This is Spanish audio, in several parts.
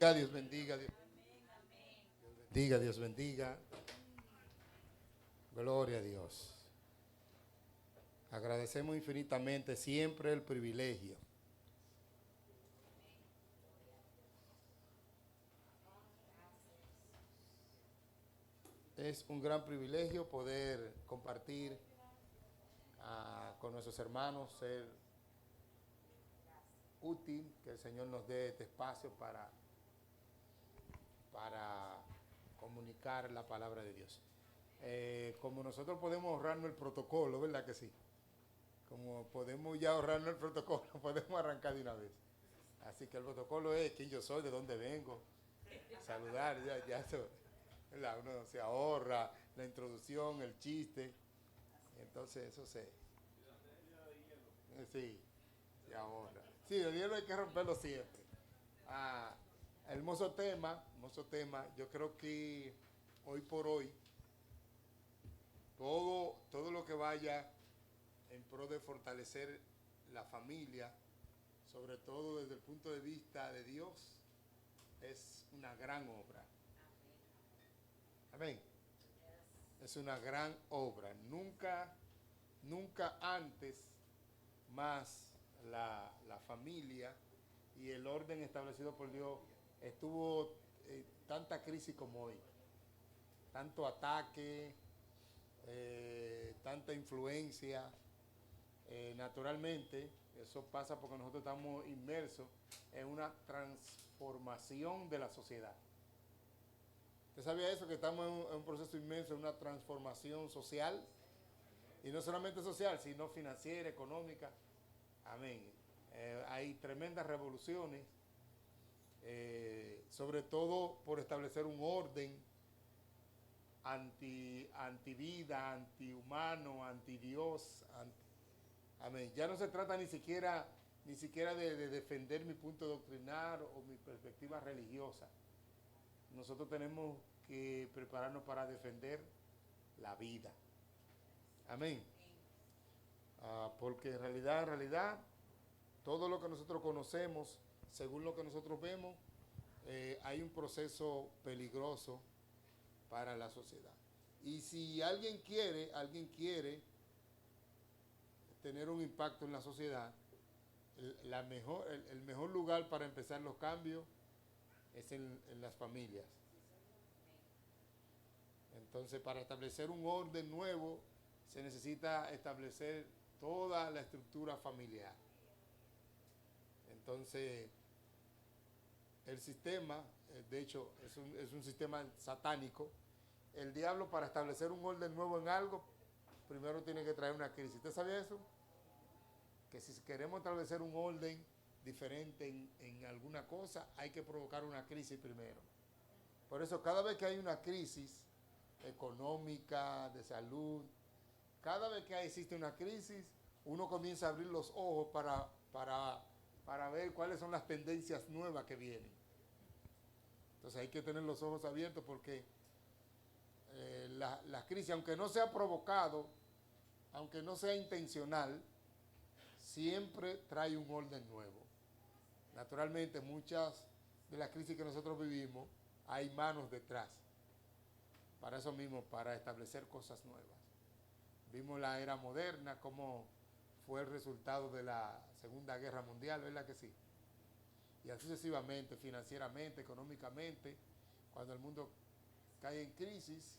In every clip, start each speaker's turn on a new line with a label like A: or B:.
A: Dios bendiga, Dios bendiga, Dios bendiga. Gloria a Dios. Agradecemos infinitamente siempre el privilegio. Es un gran privilegio poder compartir con nuestros hermanos, ser útil, que el Señor nos dé este espacio para comunicar la palabra de Dios. Como nosotros podemos ahorrarnos el protocolo, ¿verdad que sí? Como podemos ya ahorrarnos el protocolo, podemos arrancar de una vez. Así que el protocolo es quién yo soy, de dónde vengo, saludar, ya eso, ¿verdad? Uno se ahorra la introducción, el chiste, entonces eso sí, se ahorra. Sí, el hielo hay que romperlo siempre. Ah, hermoso tema, hermoso tema. Yo creo que hoy por hoy, todo lo que vaya en pro de fortalecer la familia, sobre todo desde el punto de vista de Dios, es una gran obra. Amén. Es una gran obra. Nunca antes más la familia y el orden establecido por Dios estuvo tanta crisis como hoy. Tanto ataque, tanta influencia. Naturalmente, eso pasa porque nosotros estamos inmersos en una transformación de la sociedad. ¿Usted sabía eso? Que estamos en un proceso inmenso, en una transformación social. Y no solamente social, sino financiera, económica. Amén. Hay tremendas revoluciones, sobre todo por establecer un orden anti-vida, anti-humano, anti-Dios. Amén. Ya no se trata ni siquiera de defender mi punto doctrinal o mi perspectiva religiosa. Nosotros tenemos que prepararnos para defender la vida. Amén. Porque en realidad, todo lo que nosotros conocemos, según lo que nosotros vemos, hay un proceso peligroso para la sociedad. Y si alguien quiere tener un impacto en la sociedad, el mejor lugar para empezar los cambios es en las familias. Entonces, para establecer un orden nuevo, se necesita establecer toda la estructura familiar. Entonces, el sistema, de hecho, es un sistema satánico. El diablo, para establecer un orden nuevo en algo, primero tiene que traer una crisis. ¿Usted sabía eso? Que si queremos establecer un orden diferente en alguna cosa, hay que provocar una crisis primero. Por eso, cada vez que hay una crisis económica, de salud, cada vez que existe una crisis, uno comienza a abrir los ojos para ver cuáles son las tendencias nuevas que vienen. Entonces hay que tener los ojos abiertos porque la crisis, aunque no sea provocado, aunque no sea intencional, siempre trae un orden nuevo. Naturalmente, muchas de las crisis que nosotros vivimos, hay manos detrás. Para eso mismo, para establecer cosas nuevas. Vimos la era moderna, cómo fue el resultado de la Segunda Guerra Mundial, ¿verdad que sí? Y así sucesivamente, financieramente, económicamente, cuando el mundo cae en crisis,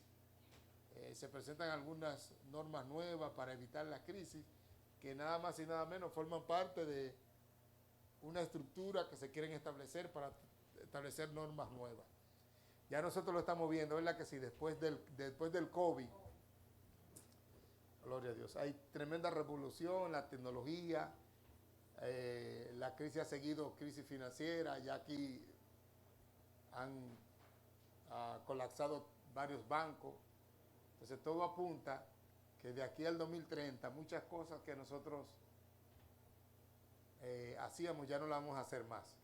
A: se presentan algunas normas nuevas para evitar la crisis, que nada más y nada menos forman parte de una estructura que se quieren establecer para establecer normas nuevas. Ya nosotros lo estamos viendo, ¿verdad que sí? Después del COVID, gloria a Dios, hay tremenda revolución, la tecnología, la crisis ha seguido crisis financiera, ya aquí han colapsado varios bancos. Entonces todo apunta que de aquí al 2030 muchas cosas que nosotros hacíamos ya no las vamos a hacer más.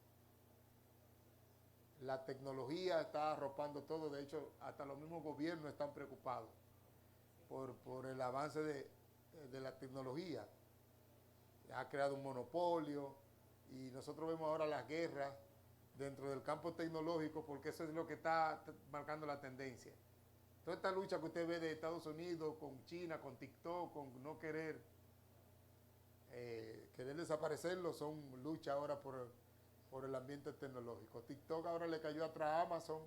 A: La tecnología está arropando todo, de hecho hasta los mismos gobiernos están preocupados por el avance de la tecnología. Ha creado un monopolio y nosotros vemos ahora las guerras dentro del campo tecnológico, porque eso es lo que está marcando la tendencia. Toda esta lucha que usted ve de Estados Unidos con China, con TikTok, con no querer desaparecerlo, son luchas ahora por el ambiente tecnológico. TikTok ahora le cayó atrás a Amazon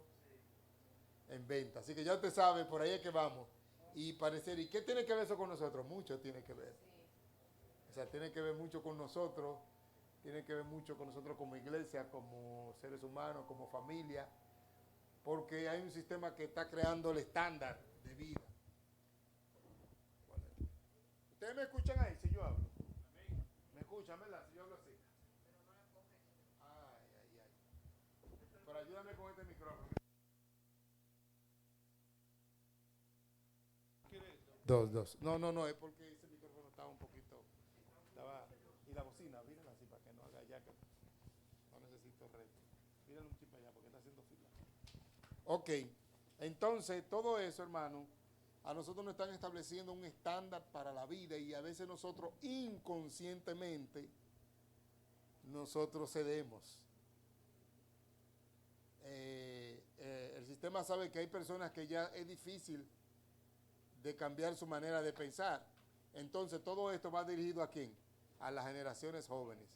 A: en venta. Así que ya usted sabe, por ahí es que vamos. Y parecer, ¿y qué tiene que ver eso con nosotros? Mucho tiene que ver. O sea, tiene que ver mucho con nosotros, tiene que ver mucho con nosotros como iglesia, como seres humanos, como familia, porque hay un sistema que está creando el estándar de vida. ¿Ustedes me escuchan ahí si yo hablo? ¿Me escuchan, verdad? Si yo hablo así. Ay, ay, ay. Pero ayúdame con este micrófono. Dos. No, es porque ese micrófono estaba un poquito. Y la bocina, mírenla así para que no haga ya que no necesito red. Mírenlo un chip allá porque está haciendo fila. Ok, entonces todo eso, hermano, a nosotros nos están estableciendo un estándar para la vida y a veces nosotros inconscientemente nosotros cedemos. El sistema sabe que hay personas que ya es difícil de cambiar su manera de pensar. Entonces todo esto va dirigido ¿a quién? A las generaciones jóvenes,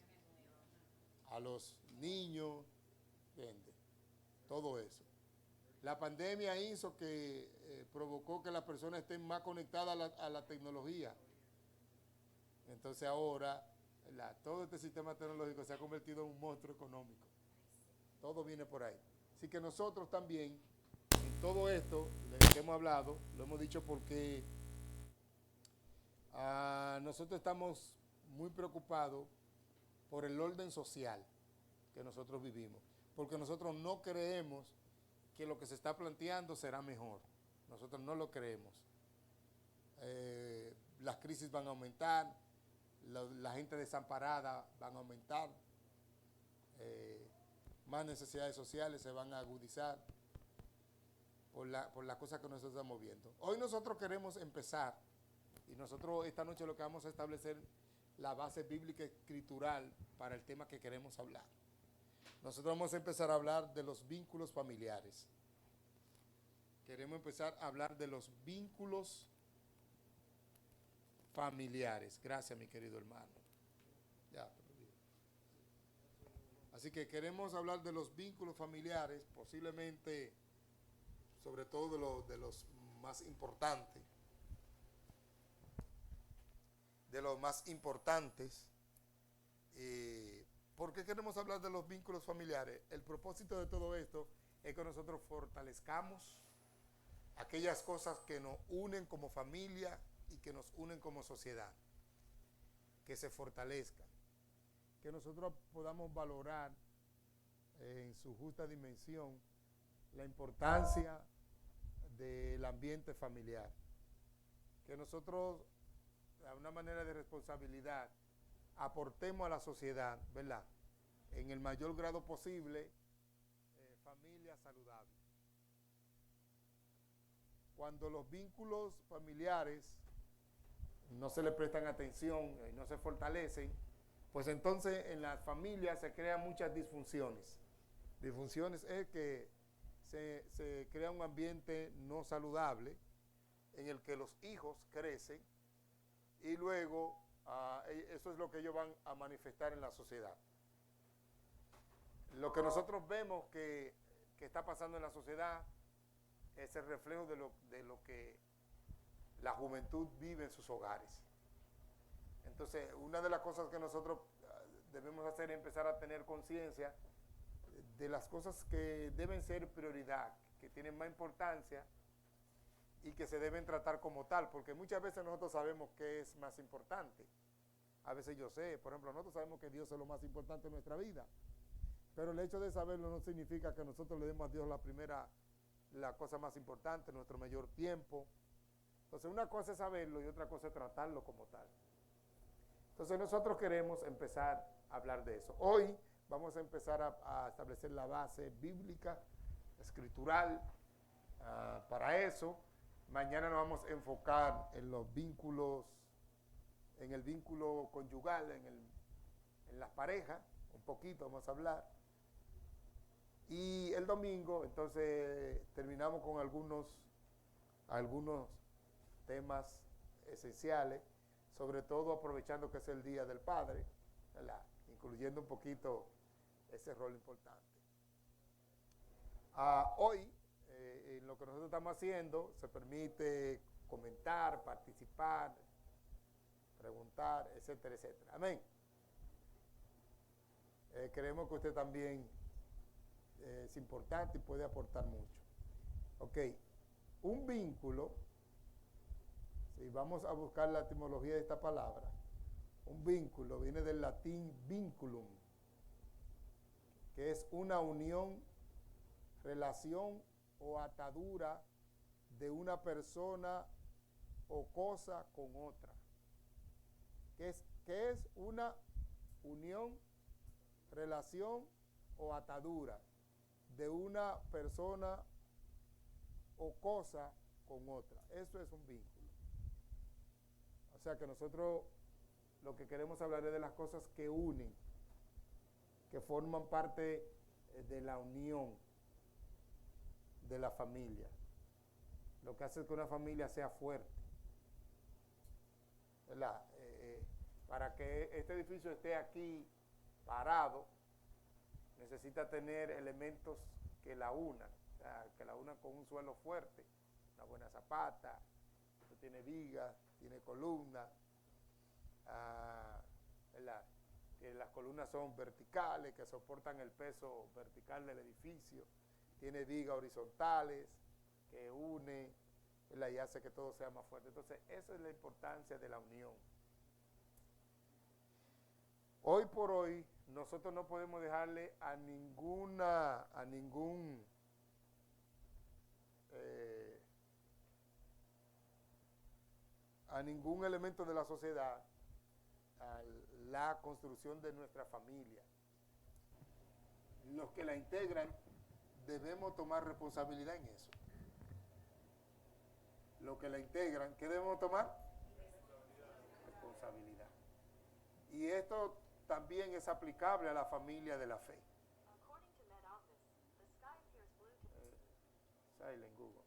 A: a los niños, ¿entiendes? Todo eso. La pandemia hizo que provocó que las personas estén más conectadas a la tecnología. Entonces ahora todo este sistema tecnológico se ha convertido en un monstruo económico. Todo viene por ahí. Así que nosotros también, en todo esto de lo que hemos hablado, lo hemos dicho porque nosotros estamos muy preocupados por el orden social que nosotros vivimos. Porque nosotros no creemos que lo que se está planteando será mejor. Nosotros no lo creemos. Las crisis van a aumentar, la gente desamparada van a aumentar, más necesidades sociales se van a agudizar por las cosas que nosotros estamos viendo. Hoy nosotros queremos empezar, y nosotros esta noche lo que vamos a establecer la base bíblica escritural para el tema que queremos hablar. Nosotros vamos a empezar a hablar de los vínculos familiares. Queremos empezar a hablar de los vínculos familiares. Gracias, mi querido hermano. Ya. Así que queremos hablar de los vínculos familiares, posiblemente, sobre todo de los más importantes. De los más importantes. ¿Por qué queremos hablar de los vínculos familiares? El propósito de todo esto es que nosotros fortalezcamos aquellas cosas que nos unen como familia y que nos unen como sociedad, que se fortalezcan, que nosotros podamos valorar en su justa dimensión la importancia del ambiente familiar, que nosotros a una manera de responsabilidad aportemos a la sociedad, ¿verdad? En el mayor grado posible, familia saludable. Cuando los vínculos familiares no se le prestan atención y no se fortalecen, pues entonces en las familias se crean muchas disfunciones. Disfunciones es que se crea un ambiente no saludable en el que los hijos crecen y luego eso es lo que ellos van a manifestar en la sociedad. Lo que nosotros vemos que está pasando en la sociedad es el reflejo de lo que la juventud vive en sus hogares. Entonces, una de las cosas que nosotros debemos hacer es empezar a tener conciencia de las cosas que deben ser prioridad, que tienen más importancia y que se deben tratar como tal, porque muchas veces nosotros sabemos qué es más importante. A veces yo sé, por ejemplo, nosotros sabemos que Dios es lo más importante en nuestra vida, pero el hecho de saberlo no significa que nosotros le demos a Dios la cosa más importante, nuestro mayor tiempo. Entonces una cosa es saberlo y otra cosa es tratarlo como tal. Entonces nosotros queremos empezar a hablar de eso. Hoy vamos a empezar a establecer la base bíblica, escritural, para eso. Mañana nos vamos a enfocar en los vínculos, en el vínculo conyugal, en las parejas, un poquito vamos a hablar. Y el domingo, entonces, terminamos con algunos temas esenciales, sobre todo aprovechando que es el Día del Padre, ¿verdad? Incluyendo un poquito ese rol importante. Hoy, en lo que nosotros estamos haciendo, se permite comentar, participar, preguntar, etcétera, etcétera. Amén. Creemos que usted también es importante y puede aportar mucho. Ok, un vínculo, si vamos a buscar la etimología de esta palabra, un vínculo viene del latín vinculum, que es una unión, relación o atadura de una persona o cosa con otra. ¿Qué es una unión, relación o atadura de una persona o cosa con otra? Eso es un vínculo. O sea que nosotros lo que queremos hablar es de las cosas que unen, que forman parte de la unión de la familia. Lo que hace que una familia sea fuerte, ¿verdad? Para que este edificio esté aquí parado, necesita tener elementos que la unan, o sea, que la unan con un suelo fuerte, una buena zapata, que tiene vigas, tiene columnas, ¿verdad? Que las columnas son verticales, que soportan el peso vertical del edificio, tiene vigas horizontales, que une, ¿verdad? Y hace que todo sea más fuerte. Entonces, esa es la importancia de la unión. Hoy por hoy, nosotros no podemos dejarle a ningún elemento de la sociedad a la construcción de nuestra familia. Los que la integran debemos tomar responsabilidad en eso. Los que la integran, ¿qué debemos tomar? Responsabilidad. Y esto también es aplicable a la familia de la fe. Silent Google.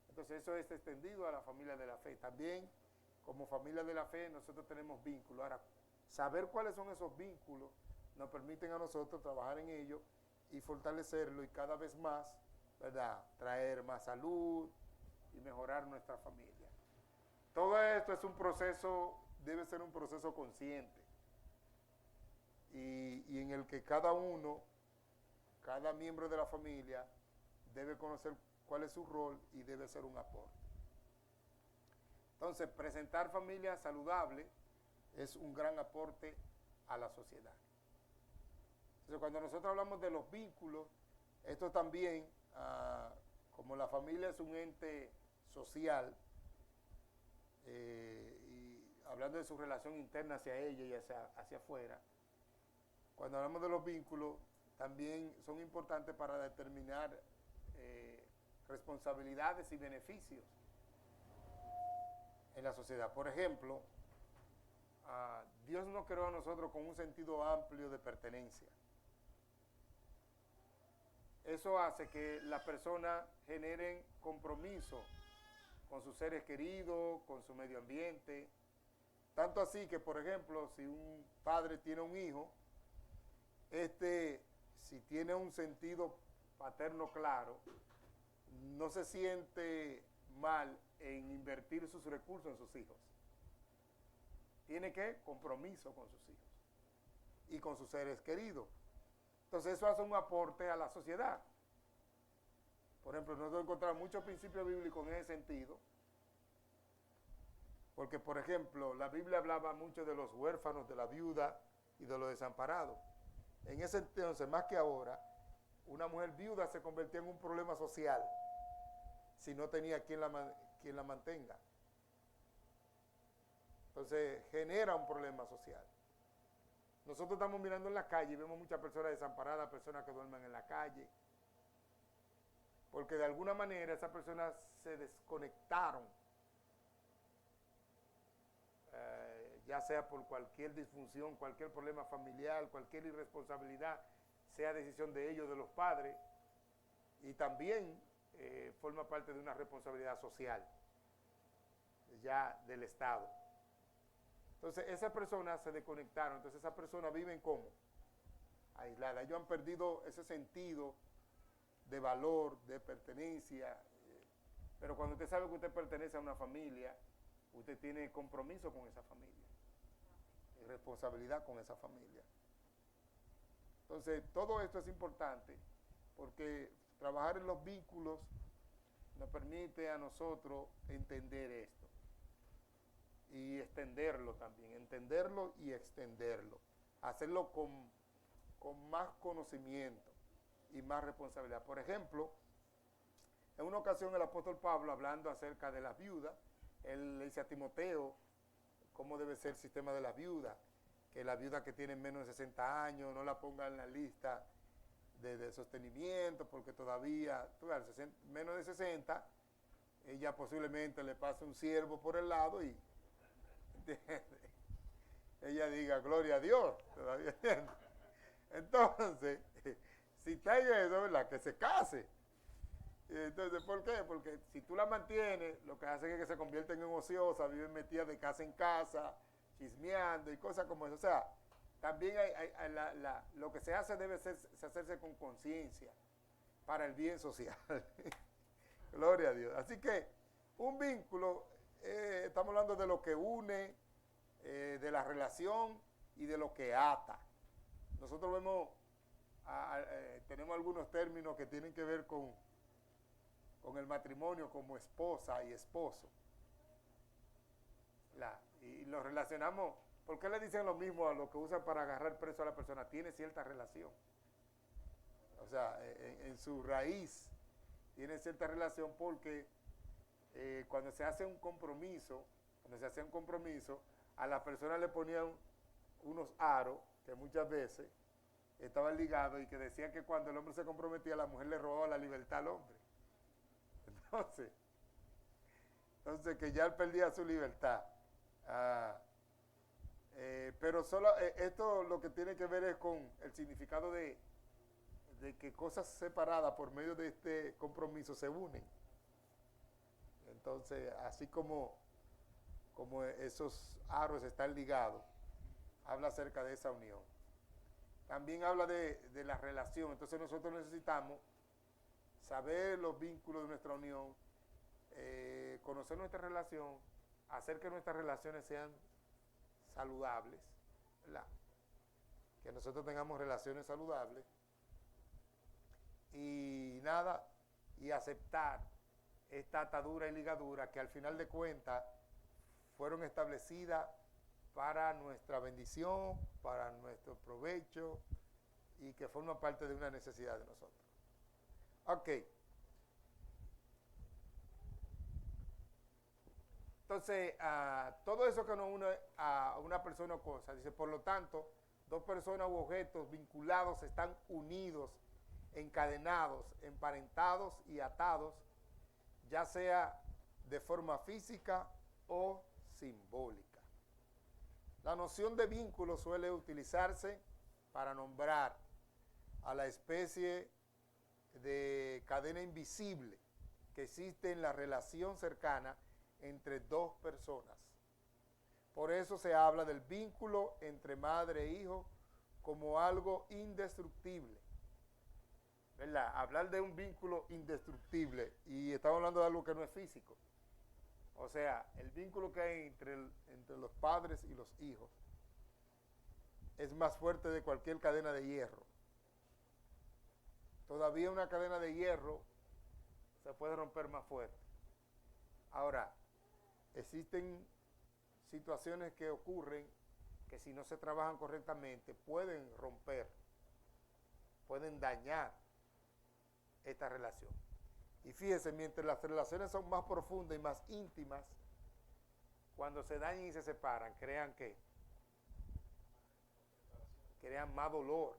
A: Entonces eso es extendido a la familia de la fe. También como familia de la fe nosotros tenemos vínculos. Ahora, saber cuáles son esos vínculos nos permiten a nosotros trabajar en ellos y fortalecerlo y cada vez más, ¿verdad?, traer más salud y mejorar nuestra familia. Todo esto es un proceso, debe ser un proceso consciente y en el que cada miembro de la familia debe conocer cuál es su rol y debe ser un aporte. Entonces, presentar familias saludables es un gran aporte a la sociedad. Entonces, cuando nosotros hablamos de los vínculos, esto también, como la familia es un ente social, y hablando de su relación interna hacia ella y hacia afuera, cuando hablamos de los vínculos, también son importantes para determinar responsabilidades y beneficios en la sociedad. Por ejemplo, Dios nos creó a nosotros con un sentido amplio de pertenencia. Eso hace que las personas generen compromiso con sus seres queridos, con su medio ambiente. Tanto así que, por ejemplo, si un padre tiene un hijo, si tiene un sentido paterno claro, no se siente mal en invertir sus recursos en sus hijos. Tiene que compromiso con sus hijos y con sus seres queridos. Entonces eso hace un aporte a la sociedad. Por ejemplo, nosotros encontramos muchos principios bíblicos en ese sentido, porque, por ejemplo, la Biblia hablaba mucho de los huérfanos, de la viuda y de los desamparados. En ese entonces, más que ahora, una mujer viuda se convertía en un problema social si no tenía quien la mantenga. Entonces, genera un problema social. Nosotros estamos mirando en la calle y vemos muchas personas desamparadas, personas que duermen en la calle, porque de alguna manera esas personas se desconectaron, ya sea por cualquier disfunción, cualquier problema familiar, cualquier irresponsabilidad, sea decisión de ellos, de los padres, y también forma parte de una responsabilidad social, ya del Estado. Entonces, esas personas se desconectaron, entonces esas personas viven como aisladas. Ellos han perdido ese sentido de valor, de pertenencia, pero cuando usted sabe que usted pertenece a una familia, usted tiene compromiso con esa familia, y responsabilidad con esa familia. Entonces, todo esto es importante porque trabajar en los vínculos nos permite a nosotros entender esto y extenderlo también, entenderlo y extenderlo, hacerlo con más conocimiento y más responsabilidad. Por ejemplo, en una ocasión el apóstol Pablo, hablando acerca de las viudas, él le dice a Timoteo cómo debe ser el sistema de las viudas, que las viudas que tienen menos de 60 años no la pongan en la lista de sostenimiento, porque todavía, menos de 60, ella posiblemente le pase un siervo por el lado y ella diga, gloria a Dios, todavía. Entonces, si está en eso, ¿verdad? Que se case. Entonces, ¿por qué? Porque si tú la mantienes, lo que hace es que se convierten en ociosas, viven metidas de casa en casa, chismeando y cosas como eso. O sea, también lo que se hace debe hacerse con conciencia para el bien social. Gloria a Dios. Así que un vínculo, estamos hablando de lo que une, de la relación y de lo que ata. Nosotros vemos, tenemos algunos términos que tienen que ver con el matrimonio como esposa y esposo. Y lo relacionamos, ¿por qué le dicen lo mismo a lo que usan para agarrar preso a la persona? Tiene cierta relación. O sea, en su raíz tiene cierta relación porque cuando se hace un compromiso, a la persona le ponían unos aros que muchas veces estaban ligados y que decían que cuando el hombre se comprometía, la mujer le robaba la libertad al hombre. Entonces que ya él perdía su libertad. Pero solo esto lo que tiene que ver es con el significado de que cosas separadas por medio de este compromiso se unen. Entonces, así como esos aros están ligados, habla acerca de esa unión. También habla de la relación. Entonces nosotros necesitamos saber los vínculos de nuestra unión, conocer nuestra relación, hacer que nuestras relaciones sean saludables, ¿verdad? Que nosotros tengamos relaciones saludables y nada, y aceptar esta atadura y ligadura que al final de cuentas fueron establecidas para nuestra bendición, para nuestro provecho y que forman parte de una necesidad de nosotros. Ok. Entonces, todo eso que nos une a una persona o cosa, dice, por lo tanto, dos personas u objetos vinculados están unidos, encadenados, emparentados y atados, ya sea de forma física o simbólica. La noción de vínculo suele utilizarse para nombrar a la especie de cadena invisible que existe en la relación cercana entre dos personas. Por eso se habla del vínculo entre madre e hijo como algo indestructible, ¿verdad? Hablar de un vínculo indestructible, y estamos hablando de algo que no es físico. O sea, el vínculo que hay entre los padres y los hijos es más fuerte de cualquier cadena de hierro. Todavía una cadena de hierro se puede romper más fuerte. Ahora, existen situaciones que ocurren que si no se trabajan correctamente pueden romper, pueden dañar esta relación. Y fíjense, mientras las relaciones son más profundas y más íntimas, cuando se dañan y se separan, crean más dolor.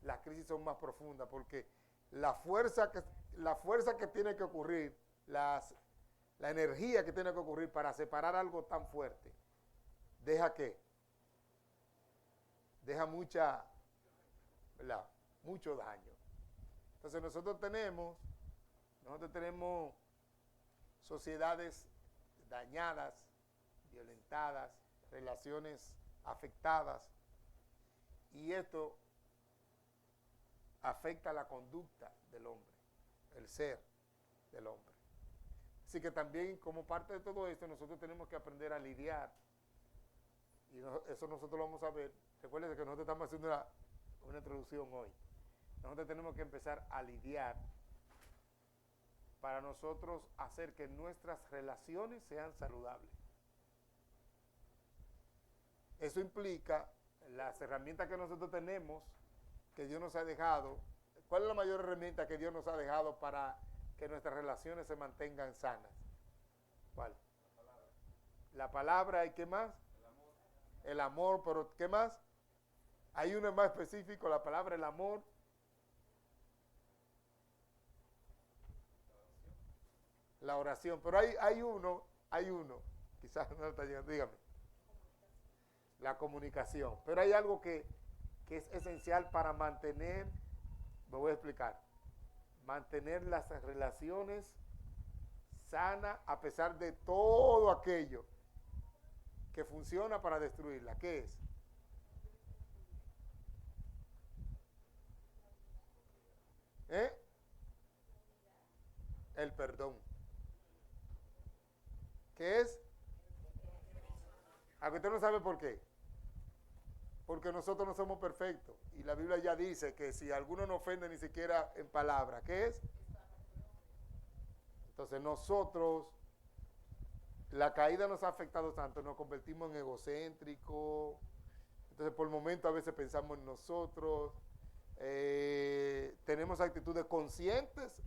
A: Las crisis son más profundas porque la fuerza que tiene que ocurrir, la energía que tiene que ocurrir para separar algo tan fuerte, deja mucha, ¿verdad? mucho daño. Entonces nosotros tenemos sociedades dañadas, violentadas, relaciones afectadas, y esto afecta la conducta del hombre, el ser del hombre. Así que también como parte de todo esto nosotros tenemos que aprender a lidiar, y eso nosotros lo vamos a ver. Recuerden que nosotros estamos haciendo una introducción hoy. Nosotros tenemos que empezar a lidiar para nosotros hacer que nuestras relaciones sean saludables. Eso implica las herramientas que nosotros tenemos, que Dios nos ha dejado. ¿Cuál es la mayor herramienta que Dios nos ha dejado para que nuestras relaciones se mantengan sanas? ¿Cuál? La palabra. ¿Y qué más? El amor, pero ¿qué más? Hay uno más específico, la palabra, el amor. La oración. Pero hay uno, quizás no está llegando, dígame. La comunicación. Pero hay algo que es esencial para mantener, me voy a explicar, mantener las relaciones sanas a pesar de todo aquello que funciona para destruirla. ¿Qué es? El perdón. ¿Qué es? Aunque usted no sabe por qué. Porque nosotros no somos perfectos. Y la Biblia ya dice que si alguno no ofende ni siquiera en palabra, ¿qué es? Entonces nosotros, la caída nos ha afectado tanto, nos convertimos en egocéntricos. Entonces por el momento a veces pensamos en nosotros. Tenemos actitudes conscientes.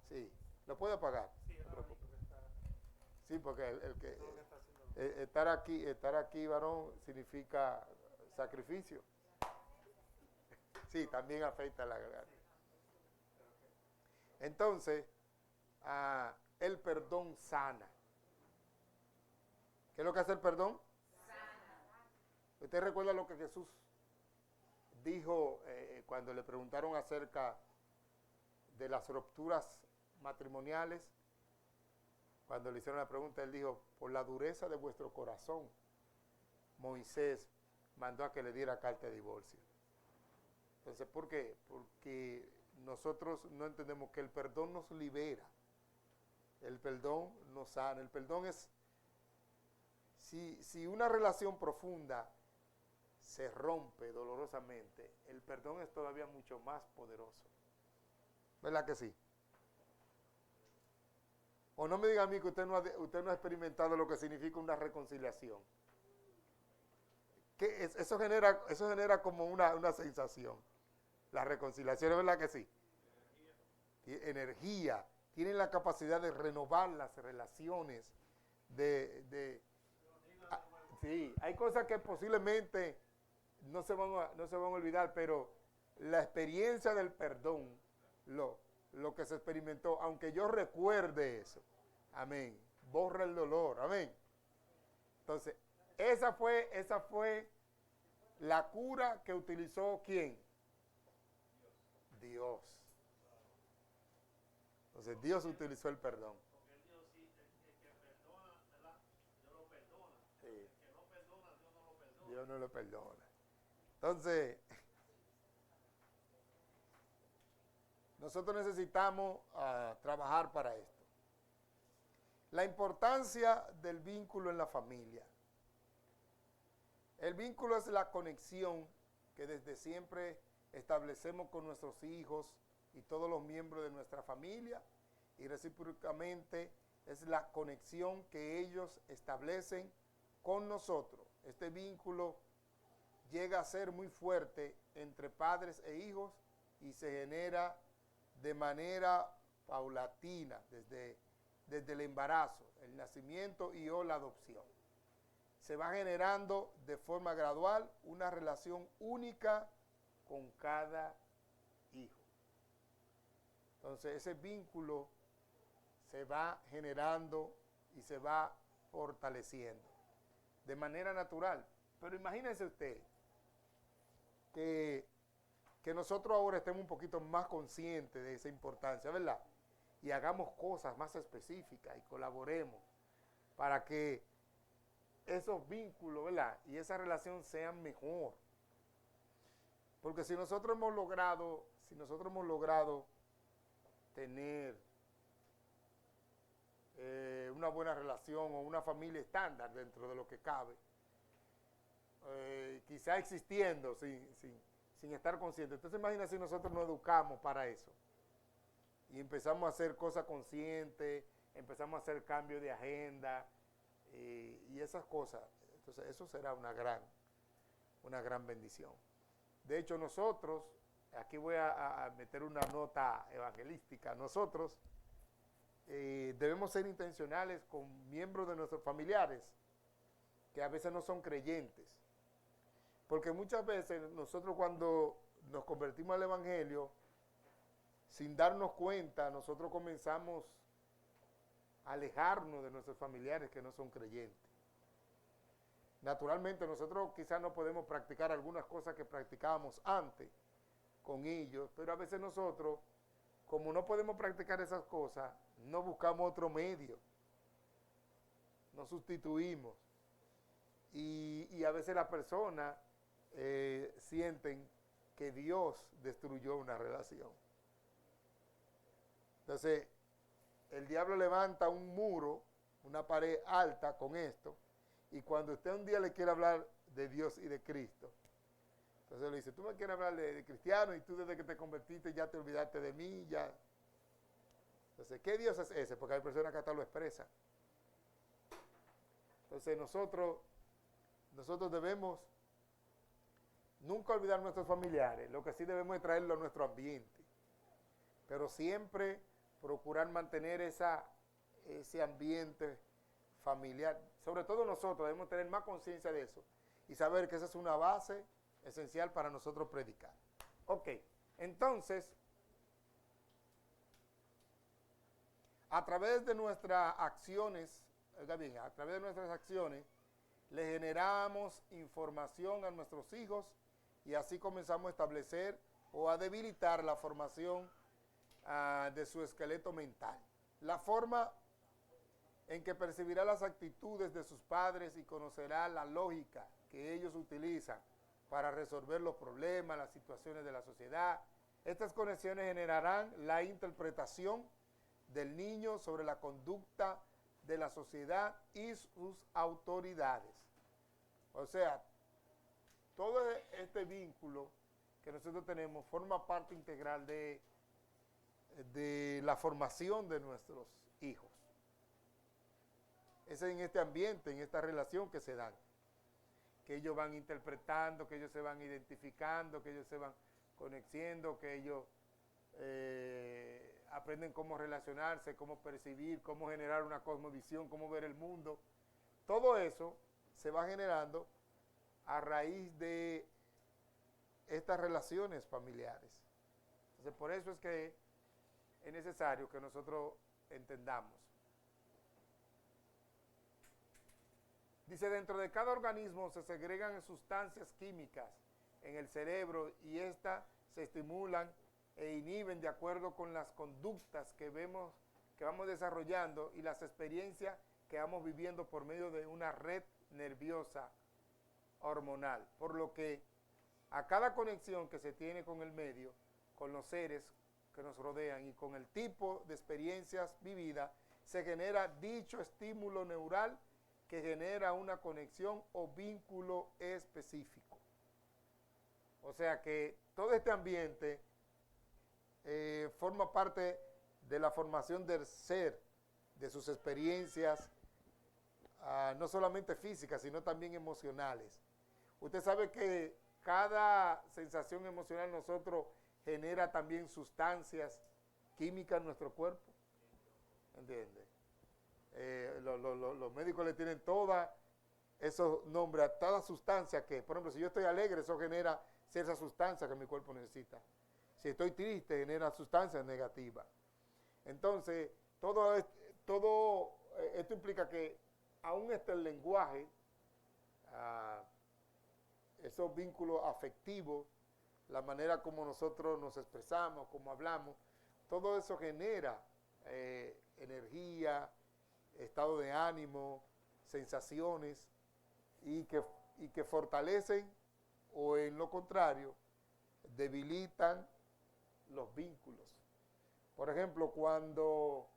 A: Sí, lo puede apagar. Sí, porque el que estar aquí, varón, significa sacrificio. Sí, también afecta la garganta. Entonces, el perdón sana. ¿Qué es lo que hace el perdón? Sana. ¿Usted recuerda lo que Jesús dijo cuando le preguntaron acerca de las rupturas matrimoniales? Cuando le hicieron la pregunta, él dijo: por la dureza de vuestro corazón, Moisés mandó a que le diera carta de divorcio. Entonces, ¿por qué? Porque nosotros no entendemos que el perdón nos libera. El perdón nos sana. El perdón es, si una relación profunda se rompe dolorosamente, el perdón es todavía mucho más poderoso. ¿Verdad que sí? O no me diga a mí que usted no ha experimentado lo que significa una reconciliación. Eso genera como una sensación. La reconciliación, ¿es verdad que sí? Energía. Tienen la capacidad de renovar las relaciones. Sí, hay cosas que posiblemente no se van a olvidar, pero la experiencia del perdón, lo que se experimentó, aunque yo recuerde eso, amén, borra el dolor, amén. Entonces, esa fue la cura que utilizó ¿quién? Dios. Entonces, Dios utilizó el perdón. Porque Dios sí, el que perdona, ¿verdad? Dios lo perdona. Sí. El que no perdona, Dios no lo perdona. Dios no lo perdona. Entonces, nosotros necesitamos trabajar para esto. La importancia del vínculo en la familia. El vínculo es la conexión que desde siempre establecemos con nuestros hijos y todos los miembros de nuestra familia, y recíprocamente es la conexión que ellos establecen con nosotros. Este vínculo llega a ser muy fuerte entre padres e hijos y se genera de manera paulatina desde el embarazo, el nacimiento y o la adopción. Se va generando de forma gradual una relación única con cada hijo. Entonces ese vínculo se va generando y se va fortaleciendo de manera natural. Pero imagínese usted que que nosotros ahora estemos un poquito más conscientes de esa importancia, ¿verdad? Y hagamos cosas más específicas y colaboremos para que esos vínculos, ¿verdad? Y esa relación sean mejor. Porque si nosotros hemos logrado tener una buena relación o una familia estándar dentro de lo que cabe, quizá existiendo sin estar conscientes. Entonces imagina si nosotros nos educamos para eso y empezamos a hacer cosas conscientes, empezamos a hacer cambios de agenda y esas cosas. Entonces eso será una gran bendición. De hecho nosotros, aquí voy a meter una nota evangelística, nosotros debemos ser intencionales con miembros de nuestros familiares que a veces no son creyentes. Porque muchas veces nosotros cuando nos convertimos al Evangelio, sin darnos cuenta, nosotros comenzamos a alejarnos de nuestros familiares que no son creyentes. Naturalmente nosotros quizás no podemos practicar algunas cosas que practicábamos antes con ellos, pero a veces nosotros, como no podemos practicar esas cosas, no buscamos otro medio, no sustituimos. Y a veces las personas sienten que Dios destruyó una relación. Entonces, el diablo levanta un muro, una pared alta con esto, y cuando usted un día le quiere hablar de Dios y de Cristo, entonces le dice, tú me quieres hablar de cristiano y tú desde que te convertiste ya te olvidaste de mí, ya. Entonces, ¿qué Dios es ese? Porque hay personas que hasta lo expresan. Entonces nosotros debemos nunca olvidar a nuestros familiares, lo que sí debemos es traerlo a nuestro ambiente, pero siempre procurar mantener ese ambiente familiar. Sobre todo nosotros debemos tener más conciencia de eso y saber que esa es una base esencial para nosotros predicar. Ok, entonces, a través de nuestras acciones, oiga bien, a través de nuestras acciones, le generamos información a nuestros hijos y así comenzamos a establecer o a debilitar la formación de su esqueleto mental. La forma en que percibirá las actitudes de sus padres y conocerá la lógica que ellos utilizan para resolver los problemas, las situaciones de la sociedad. Estas conexiones generarán la interpretación del niño sobre la conducta de la sociedad y sus autoridades. O sea, todo este vínculo que nosotros tenemos forma parte integral de la formación de nuestros hijos. Es en este ambiente, en esta relación que se dan, que ellos van interpretando, que ellos se van identificando, que ellos se van conociendo, que ellos aprenden cómo relacionarse, cómo percibir, cómo generar una cosmovisión, cómo ver el mundo. Todo eso se va generando a raíz de estas relaciones familiares. Entonces, por eso es que es necesario que nosotros entendamos. Dice, dentro de cada organismo se segregan sustancias químicas en el cerebro y estas se estimulan e inhiben de acuerdo con las conductas que vamos desarrollando y las experiencias que vamos viviendo por medio de una red nerviosa hormonal. Por lo que a cada conexión que se tiene con el medio, con los seres que nos rodean y con el tipo de experiencias vividas, se genera dicho estímulo neural que genera una conexión o vínculo específico. O sea que todo este ambiente forma parte de la formación del ser, de sus experiencias, no solamente físicas, sino también emocionales. Usted sabe que cada sensación emocional en nosotros genera también sustancias químicas en nuestro cuerpo. ¿Entiende? Los médicos le tienen todos esos nombres a toda sustancia que, por ejemplo, si yo estoy alegre, eso genera cierta sustancia que mi cuerpo necesita. Si estoy triste, genera sustancias negativas. Entonces, todo esto implica que aún el lenguaje, esos vínculos afectivos, la manera como nosotros nos expresamos, como hablamos, todo eso genera energía, estado de ánimo, sensaciones y que fortalecen o en lo contrario debilitan los vínculos. Por ejemplo, cuando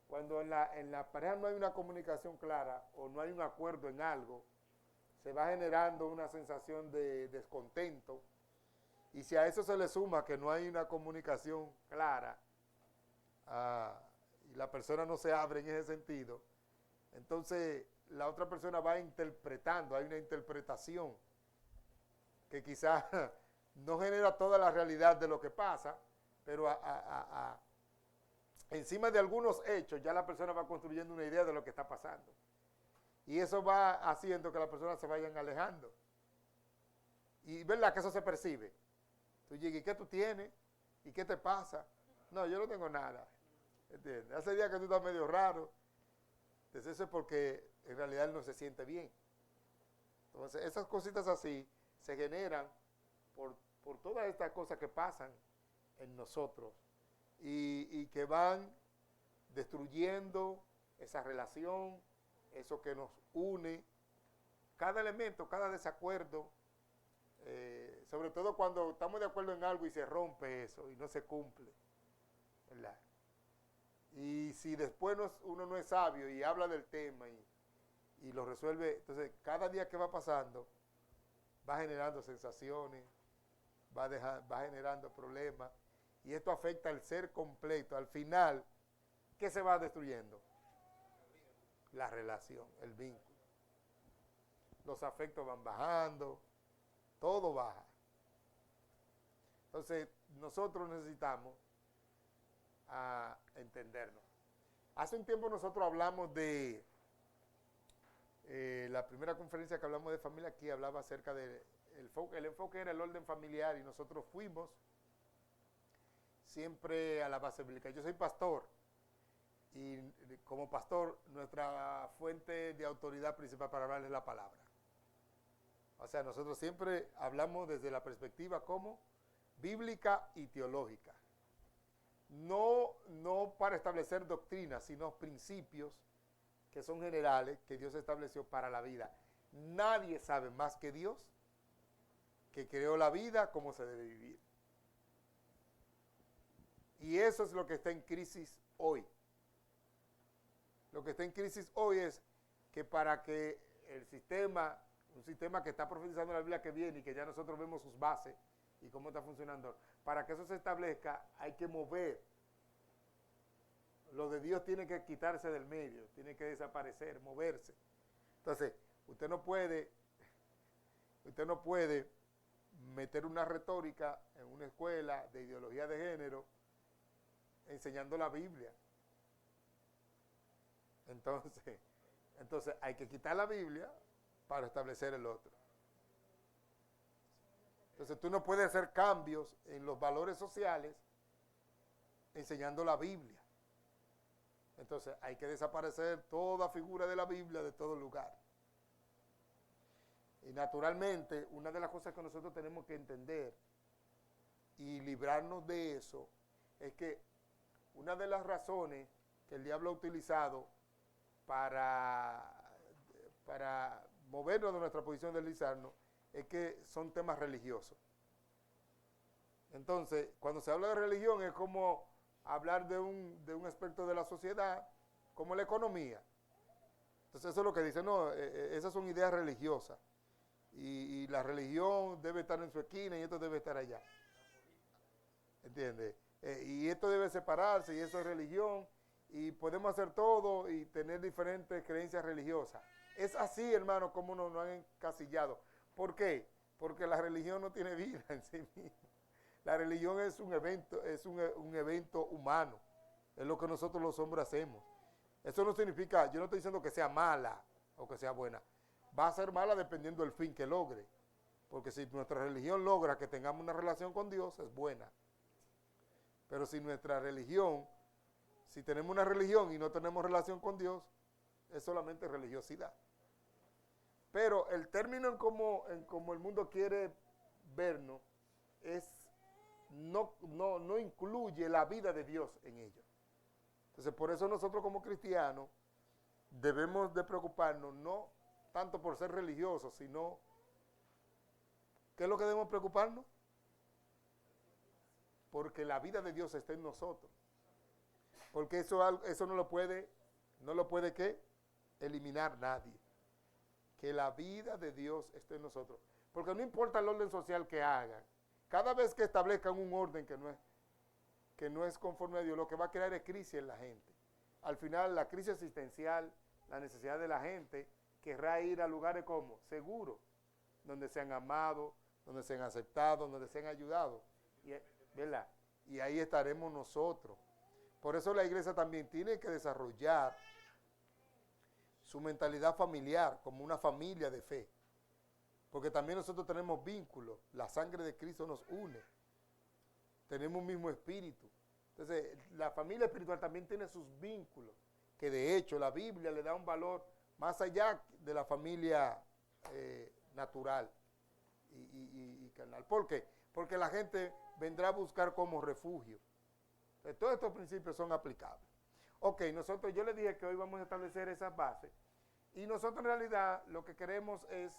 A: en la pareja no hay una comunicación clara o no hay un acuerdo en algo, se va generando una sensación de descontento, y si a eso se le suma que no hay una comunicación clara, y la persona no se abre en ese sentido, entonces la otra persona va interpretando, hay una interpretación que quizás no genera toda la realidad de lo que pasa, pero encima de algunos hechos ya la persona va construyendo una idea de lo que está pasando. Y eso va haciendo que las personas se vayan alejando. Y verdad que eso se percibe. Tú llegas, ¿y qué tú tienes? ¿Y qué te pasa? No, yo no tengo nada. ¿Entiendes? Hace días que tú estás medio raro. Entonces eso es porque en realidad él no se siente bien. Entonces esas cositas así se generan por todas estas cosas que pasan en nosotros y que van destruyendo esa relación, eso que nos une, cada elemento, cada desacuerdo, sobre todo cuando estamos de acuerdo en algo y se rompe eso y no se cumple, ¿verdad? Y si después uno no es sabio y habla del tema y lo resuelve, entonces cada día que va pasando va generando sensaciones, va generando problemas, y esto afecta al ser completo. Al final, ¿qué se va destruyendo? La relación, el vínculo. Los afectos van bajando, todo baja. Entonces, nosotros necesitamos entendernos. Hace un tiempo nosotros hablamos de la primera conferencia que hablamos de familia aquí, hablaba acerca del enfoque era el orden familiar, y nosotros fuimos siempre a la base bíblica. Yo soy pastor y como pastor nuestra fuente de autoridad principal para hablar es la palabra. O sea, nosotros siempre hablamos desde la perspectiva como bíblica y teológica. No para establecer doctrinas, sino principios que son generales, que Dios estableció para la vida. Nadie sabe más que Dios, que creó la vida, cómo se debe vivir. Y eso es lo que está en crisis hoy. Lo que está en crisis hoy es que para que el sistema, un sistema que está profetizando la Biblia que viene y que ya nosotros vemos sus bases y cómo está funcionando, para que eso se establezca hay que mover. Lo de Dios tiene que quitarse del medio, tiene que desaparecer, moverse. Entonces, usted no puede meter una retórica en una escuela de ideología de género enseñando la Biblia. Entonces hay que quitar la Biblia para establecer el otro. Entonces tú no puedes hacer cambios en los valores sociales enseñando la Biblia. Entonces hay que desaparecer toda figura de la Biblia de todo lugar. Y naturalmente, una de las cosas que nosotros tenemos que entender y librarnos de eso es que una de las razones que el diablo ha utilizado para movernos de nuestra posición de deslizarnos es que son temas religiosos. Entonces, cuando se habla de religión es como hablar de un aspecto de la sociedad, como la economía. Entonces eso es lo que dice, no, esas son ideas religiosas. Y la religión debe estar en su esquina y esto debe estar allá. ¿Entiendes? Y esto debe separarse y eso es religión. Y podemos hacer todo y tener diferentes creencias religiosas. Es así, hermano, como nos han encasillado. ¿Por qué? Porque la religión no tiene vida en sí misma. La religión es un evento humano. Es lo que nosotros los hombres hacemos. Eso no significa, yo no estoy diciendo que sea mala o que sea buena. Va a ser mala dependiendo del fin que logre. Porque si nuestra religión logra que tengamos una relación con Dios, es buena. Pero si nuestra religión, si tenemos una religión y no tenemos relación con Dios, es solamente religiosidad. Pero el término en cómo el mundo quiere vernos no incluye la vida de Dios en ello. Entonces, por eso nosotros como cristianos debemos de preocuparnos no tanto por ser religiosos, sino, ¿qué es lo que debemos preocuparnos? Porque la vida de Dios está en nosotros. Porque eso no lo puede ¿qué? Eliminar nadie. Que la vida de Dios esté en nosotros. Porque no importa el orden social que hagan, cada vez que establezcan un orden que no es conforme a Dios, lo que va a crear es crisis en la gente. Al final, la crisis existencial, la necesidad de la gente, querrá ir a lugares como seguros, donde sean amados, donde sean aceptados, donde sean ayudados. ¿Verdad? Y ahí estaremos nosotros. Por eso la iglesia también tiene que desarrollar su mentalidad familiar como una familia de fe. Porque también nosotros tenemos vínculos. La sangre de Cristo nos une. Tenemos un mismo espíritu. Entonces, la familia espiritual también tiene sus vínculos, que de hecho la Biblia le da un valor más allá de la familia natural y carnal. ¿Por qué? Porque la gente vendrá a buscar como refugio. Entonces, todos estos principios son aplicables. Ok, yo les dije que hoy vamos a establecer esas bases. Y nosotros en realidad lo que queremos es,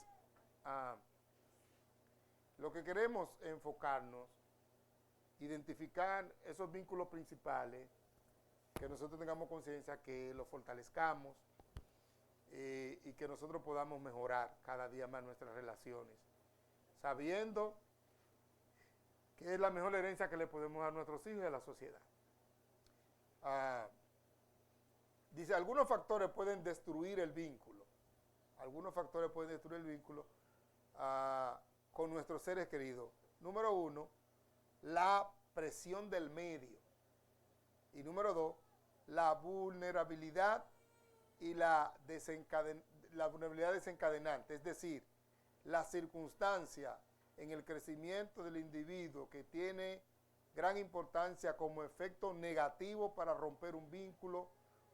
A: enfocarnos, identificar esos vínculos principales, que nosotros tengamos conciencia, que los fortalezcamos y que nosotros podamos mejorar cada día más nuestras relaciones, sabiendo que es la mejor herencia que le podemos dar a nuestros hijos y a la sociedad. Dice, algunos factores pueden destruir el vínculo. Algunos factores pueden destruir el vínculo con nuestros seres queridos. Número 1, la presión del medio. Y número 2, la vulnerabilidad y la vulnerabilidad desencadenante. Es decir, la circunstancia en el crecimiento del individuo que tiene gran importancia como efecto negativo para romper un vínculo,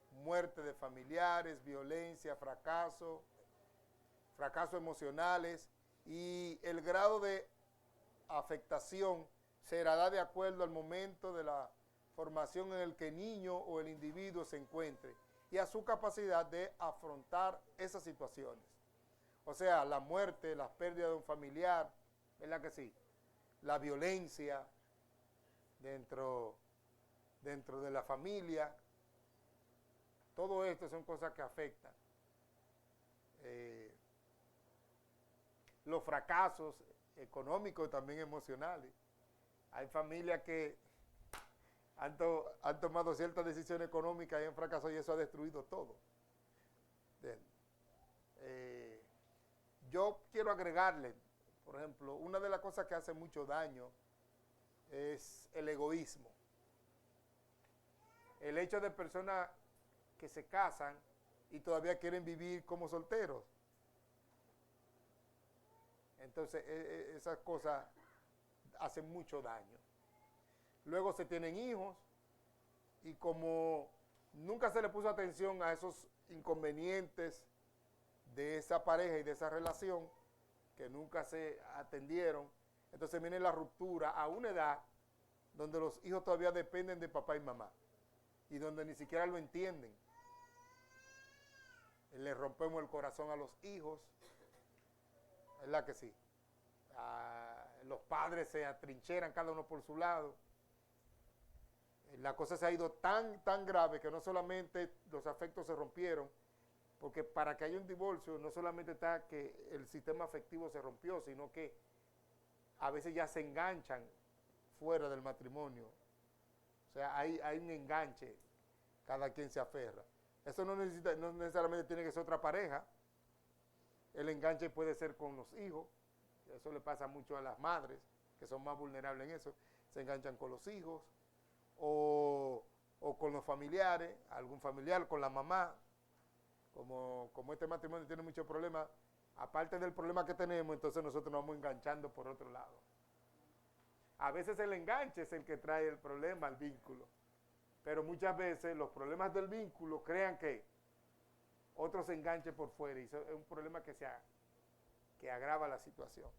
A: muerte de familiares, violencia, fracasos emocionales, y el grado de afectación será de acuerdo al momento de la formación en el que el niño o el individuo se encuentre y a su capacidad de afrontar esas situaciones. O sea, la muerte, las pérdidas de un familiar, ¿verdad que sí? La violencia dentro de la familia, todo esto son cosas que afectan. Los fracasos económicos y también emocionales. Hay familias que han tomado ciertas decisiones económicas y han fracasado y eso ha destruido todo. Yo quiero agregarle, por ejemplo, una de las cosas que hace mucho daño es el egoísmo. El hecho de personas que se casan y todavía quieren vivir como solteros. Entonces, esas cosas hacen mucho daño. Luego se tienen hijos y como nunca se le puso atención a esos inconvenientes de esa pareja y de esa relación, que nunca se atendieron, entonces viene la ruptura a una edad donde los hijos todavía dependen de papá y mamá y donde ni siquiera lo entienden. Le rompemos el corazón a los hijos, ¿verdad que sí? Los padres se atrincheran cada uno por su lado. La cosa se ha ido tan grave que no solamente los afectos se rompieron, porque para que haya un divorcio no solamente está que el sistema afectivo se rompió, sino que a veces ya se enganchan fuera del matrimonio. O sea, hay un enganche, cada quien se aferra. Eso no necesariamente tiene que ser otra pareja. El enganche puede ser con los hijos. Eso le pasa mucho a las madres, que son más vulnerables en eso. Se enganchan con los hijos o con los familiares, algún familiar, con la mamá. Como este matrimonio tiene muchos problemas, aparte del problema que tenemos, entonces nosotros nos vamos enganchando por otro lado. A veces el enganche es el que trae el problema al vínculo, pero muchas veces los problemas del vínculo crean que otros se enganchen por fuera y eso es un problema que agrava la situación.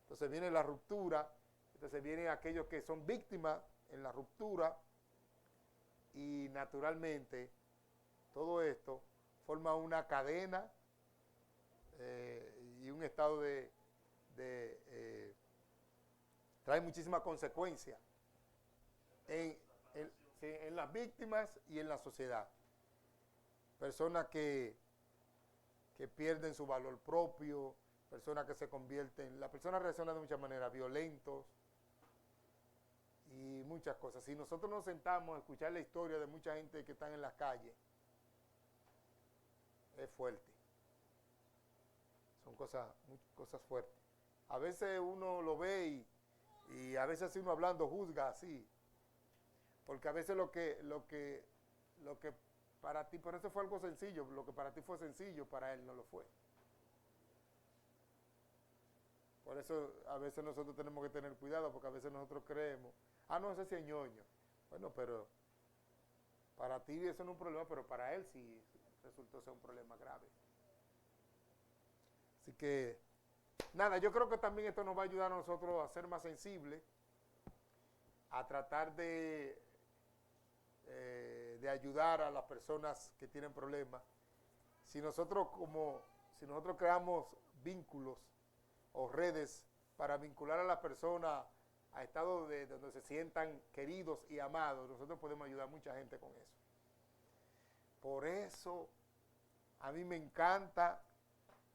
A: Entonces viene la ruptura, Entonces vienen aquellos que son víctimas en la ruptura y naturalmente todo esto forma una cadena y un estado trae muchísimas consecuencias en las víctimas y en la sociedad. Personas que pierden su valor propio, personas que se convierten, las personas reaccionan de muchas maneras, violentos y muchas cosas. Si nosotros nos sentamos a escuchar la historia de mucha gente que están en las calles, es fuerte. Son cosas fuertes. A veces uno lo ve y a veces uno hablando juzga así. Porque a veces lo que para ti, por eso fue algo sencillo, lo que para ti fue sencillo, para él no lo fue. Por eso a veces nosotros tenemos que tener cuidado, porque a veces nosotros creemos, no sé si es ñoño. Bueno, pero para ti eso no es un problema, pero para él sí resultó ser un problema grave. Así que, nada, yo creo que también esto nos va a ayudar a nosotros a ser más sensibles, a tratar de ayudar a las personas que tienen problemas. Si nosotros creamos vínculos o redes para vincular a las personas a estados donde se sientan queridos y amados, nosotros podemos ayudar a mucha gente con eso. Por eso a mí me encanta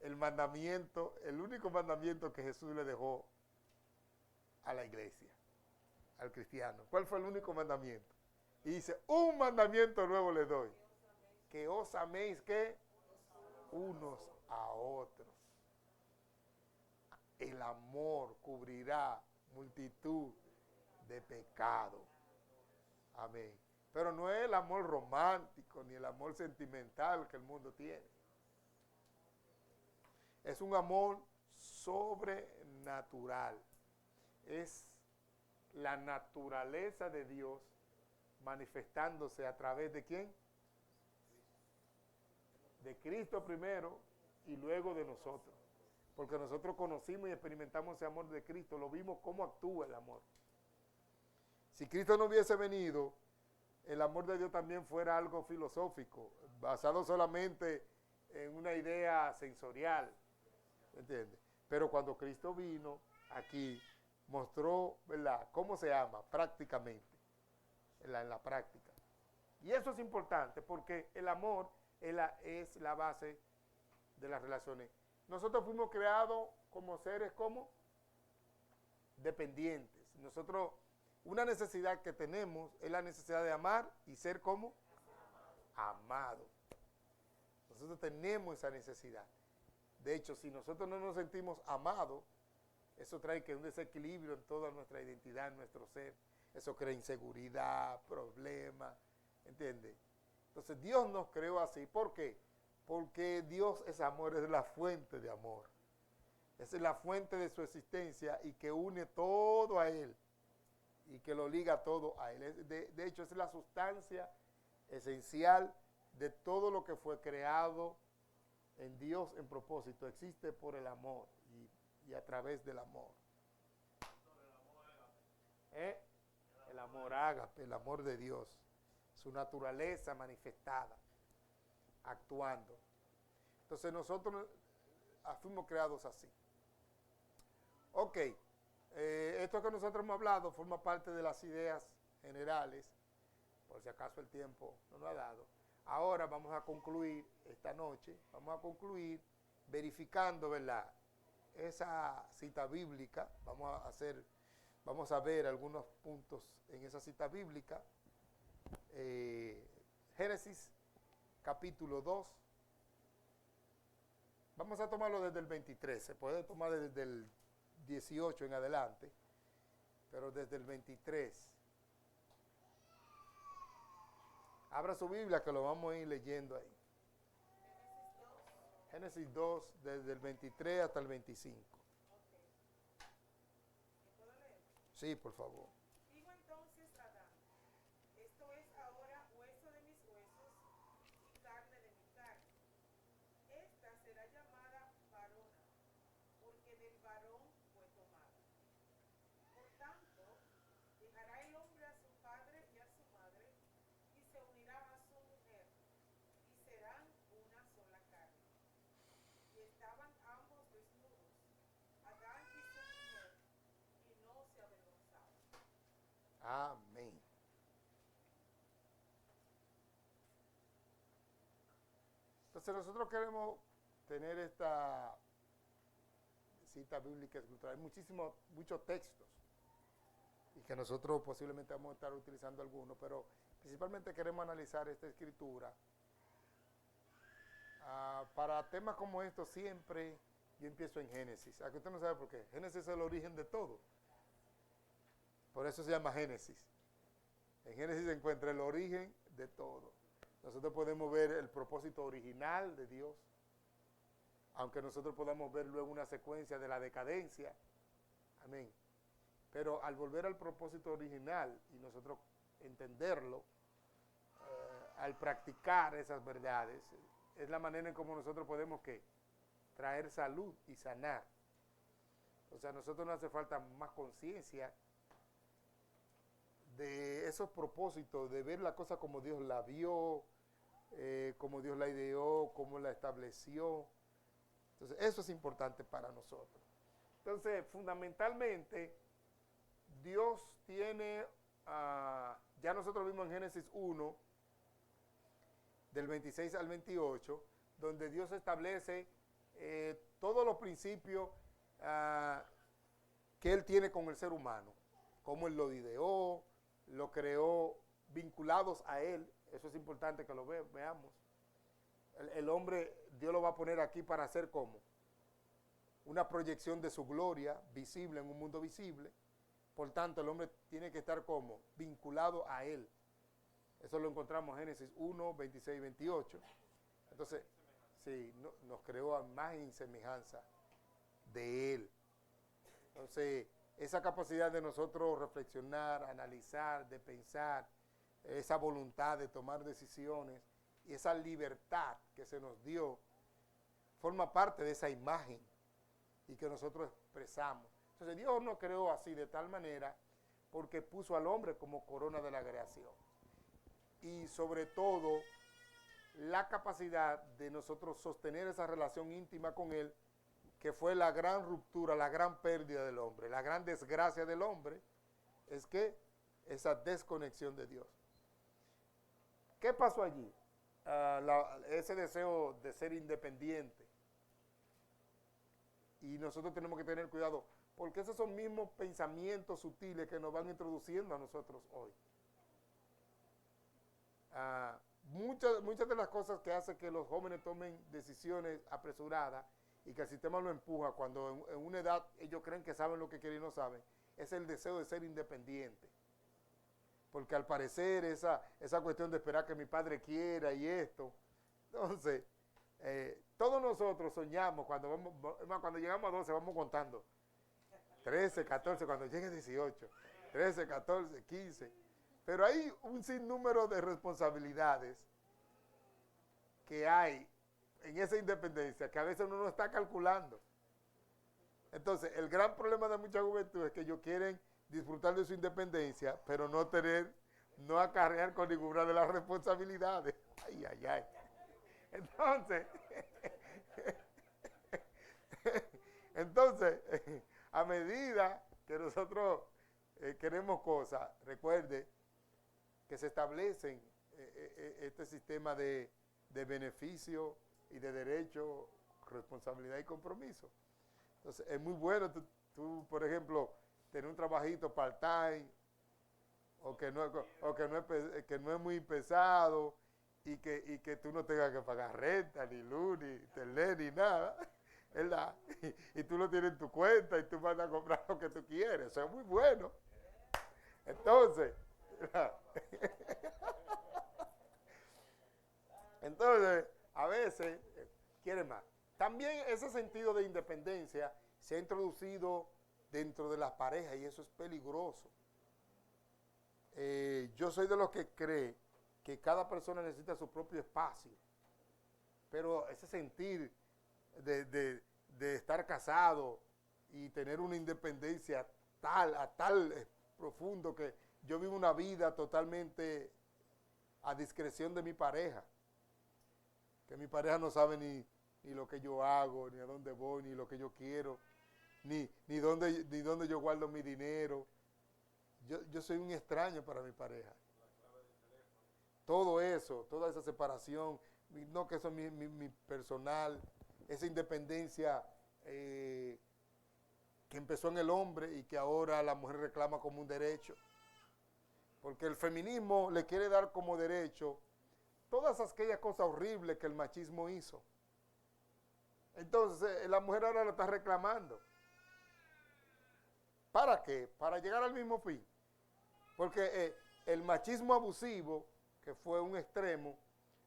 A: el mandamiento, el único mandamiento que Jesús le dejó a la iglesia, al cristiano. ¿Cuál fue el único mandamiento? Y dice, un mandamiento nuevo les doy, que os améis, ¿qué? Unos a otros. El amor cubrirá multitud de pecados. Amén. Pero no es el amor romántico ni el amor sentimental que el mundo tiene. Es un amor sobrenatural. Es la naturaleza de Dios manifestándose a través de ¿quién? De Cristo primero y luego de nosotros. Porque nosotros conocimos y experimentamos ese amor de Cristo, lo vimos cómo actúa el amor. Si Cristo no hubiese venido, el amor de Dios también fuera algo filosófico, basado solamente en una idea sensorial, ¿entiendes? Pero cuando Cristo vino aquí, mostró, ¿verdad?, cómo se ama prácticamente, en la práctica. Y eso es importante porque el amor es la base de las relaciones. Nosotros fuimos creados como seres como dependientes. Nosotros, una necesidad que tenemos es la necesidad de amar y ser como amados. Nosotros tenemos esa necesidad. De hecho, si nosotros no nos sentimos amados, eso trae que un desequilibrio en toda nuestra identidad, en nuestro ser. Eso crea inseguridad, problemas, ¿entiendes? Entonces Dios nos creó así. ¿Por qué? Porque Dios es amor, es la fuente de amor. Esa es la fuente de su existencia y que une todo a Él y que lo liga todo a Él. De hecho, es la sustancia esencial de todo lo que fue creado en Dios en propósito. Existe por el amor y a través del amor. El amor ágape, el amor de Dios, su naturaleza manifestada, actuando. Entonces nosotros fuimos creados así. Ok, esto que nosotros hemos hablado forma parte de las ideas generales, por si acaso el tiempo no nos ha dado. Ahora vamos a concluir esta noche, verificando, ¿verdad?, esa cita bíblica. Vamos a ver algunos puntos en esa cita bíblica. Génesis capítulo 2. Vamos a tomarlo desde el 23, se puede tomar desde el 18 en adelante, pero desde el 23. Abra su Biblia que lo vamos a ir leyendo ahí. Génesis 2, desde el 23 hasta el 25. Sí, por favor.
B: Dijo entonces Adán, esto es ahora hueso de mis huesos y carne de mi carne. Esta será llamada varona, porque del varón fue tomada. Por tanto, estaban ambos desnudos, Adán y su mujer, y no se avergonzaban.
A: Amén. Entonces nosotros queremos tener esta cita bíblica escritura. Hay muchos textos y que nosotros posiblemente vamos a estar utilizando algunos, pero principalmente queremos analizar esta escritura. Para temas como estos siempre yo empiezo en Génesis. Aquí usted no sabe por qué. Génesis es el origen de todo. Por eso se llama Génesis. En Génesis se encuentra el origen de todo. Nosotros podemos ver el propósito original de Dios, aunque nosotros podamos ver luego una secuencia de la decadencia. Amén. Pero al volver al propósito original y nosotros entenderlo, al practicar esas verdades, es la manera en cómo nosotros podemos ¿qué? Traer salud y sanar. O sea, a nosotros nos hace falta más conciencia de esos propósitos, de ver la cosa como Dios la vio, como Dios la ideó, cómo la estableció. Entonces, eso es importante para nosotros. Entonces, fundamentalmente, Dios tiene, ya nosotros vimos en Génesis 1, del 26 al 28, donde Dios establece todos los principios que Él tiene con el ser humano, cómo Él lo ideó, lo creó vinculados a Él. Eso es importante que lo veamos. El hombre, Dios lo va a poner aquí para hacer como una proyección de su gloria visible en un mundo visible. Por tanto, el hombre tiene que estar como vinculado a Él. Eso lo encontramos en Génesis 1, 26 y 28. Entonces, sí, nos creó a imagen y semejanza de Él. Entonces, esa capacidad de nosotros reflexionar, analizar, de pensar, esa voluntad de tomar decisiones y esa libertad que se nos dio, forma parte de esa imagen y que nosotros expresamos. Entonces, Dios nos creó así de tal manera porque puso al hombre como corona de la creación. Y sobre todo, la capacidad de nosotros sostener esa relación íntima con Él, que fue la gran ruptura, la gran pérdida del hombre, la gran desgracia del hombre, es que esa desconexión de Dios. ¿Qué pasó allí? Ese deseo de ser independiente. Y nosotros tenemos que tener cuidado, porque esos son mismos pensamientos sutiles que nos van introduciendo a nosotros hoy. Muchas de las cosas que hacen que los jóvenes tomen decisiones apresuradas y que el sistema lo empuja cuando en una edad ellos creen que saben lo que quieren y no saben, es el deseo de ser independiente. Porque al parecer esa cuestión de esperar que mi padre quiera y esto, entonces, todos nosotros soñamos, cuando llegamos a 12 vamos contando, 13, 14, cuando llegue 18, 13, 14, 15, pero hay un sinnúmero de responsabilidades que hay en esa independencia que a veces uno no está calculando. Entonces, el gran problema de mucha juventud es que ellos quieren disfrutar de su independencia, pero no acarrear con ninguna de las responsabilidades. Ay, ay, ay. Entonces, a medida que nosotros queremos cosas, recuerde que se establecen este sistema de beneficio y de derecho, responsabilidad y compromiso. Entonces, es muy bueno tú por ejemplo, tener un trabajito part-time o que no es muy pesado y que tú no tengas que pagar renta, ni luz, ni internet, ni nada, ¿verdad? Y tú lo tienes en tu cuenta y tú vas a comprar lo que tú quieres. Eso es muy bueno. Entonces, a veces quieren más. También ese sentido de independencia se ha introducido dentro de las parejas y eso es peligroso. Yo soy de los que cree que cada persona necesita su propio espacio, pero ese sentir de estar casado y tener una independencia tal profundo que yo vivo una vida totalmente a discreción de mi pareja, que mi pareja no sabe ni lo que yo hago, ni a dónde voy, ni lo que yo quiero, ni dónde yo guardo mi dinero. Yo soy un extraño para mi pareja. Todo eso, toda esa separación, no que eso es mi personal, esa independencia que empezó en el hombre y que ahora la mujer reclama como un derecho. Porque el feminismo le quiere dar como derecho todas aquellas cosas horribles que el machismo hizo. Entonces, la mujer ahora lo está reclamando. ¿Para qué? Para llegar al mismo fin. Porque el machismo abusivo, que fue un extremo,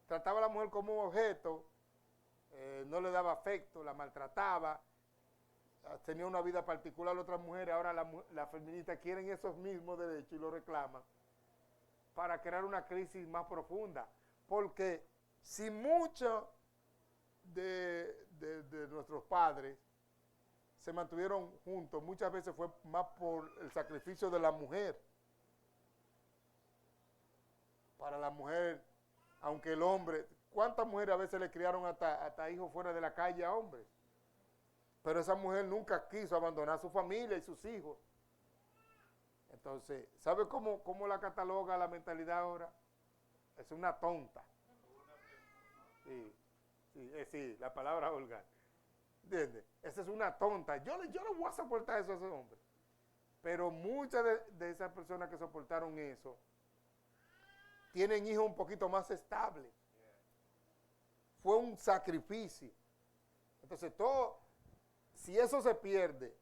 A: trataba a la mujer como un objeto, no le daba afecto, la maltrataba, tenía una vida particular a otras mujeres. Ahora las feministas quieren esos mismos derechos y lo reclaman para crear una crisis más profunda. Porque si muchos de nuestros padres se mantuvieron juntos, muchas veces fue más por el sacrificio de la mujer. Para la mujer, aunque el hombre, ¿cuántas mujeres a veces le criaron hasta hijos fuera de la calle a hombres? Pero esa mujer nunca quiso abandonar su familia y sus hijos. Entonces, ¿sabe cómo la cataloga la mentalidad ahora? Es una tonta. Sí, la palabra vulgar. ¿Entiendes? Esa es una tonta. Yo no voy a soportar eso a ese hombre. Pero muchas de esas personas que soportaron eso tienen hijos un poquito más estables. Fue un sacrificio. Entonces, si eso se pierde,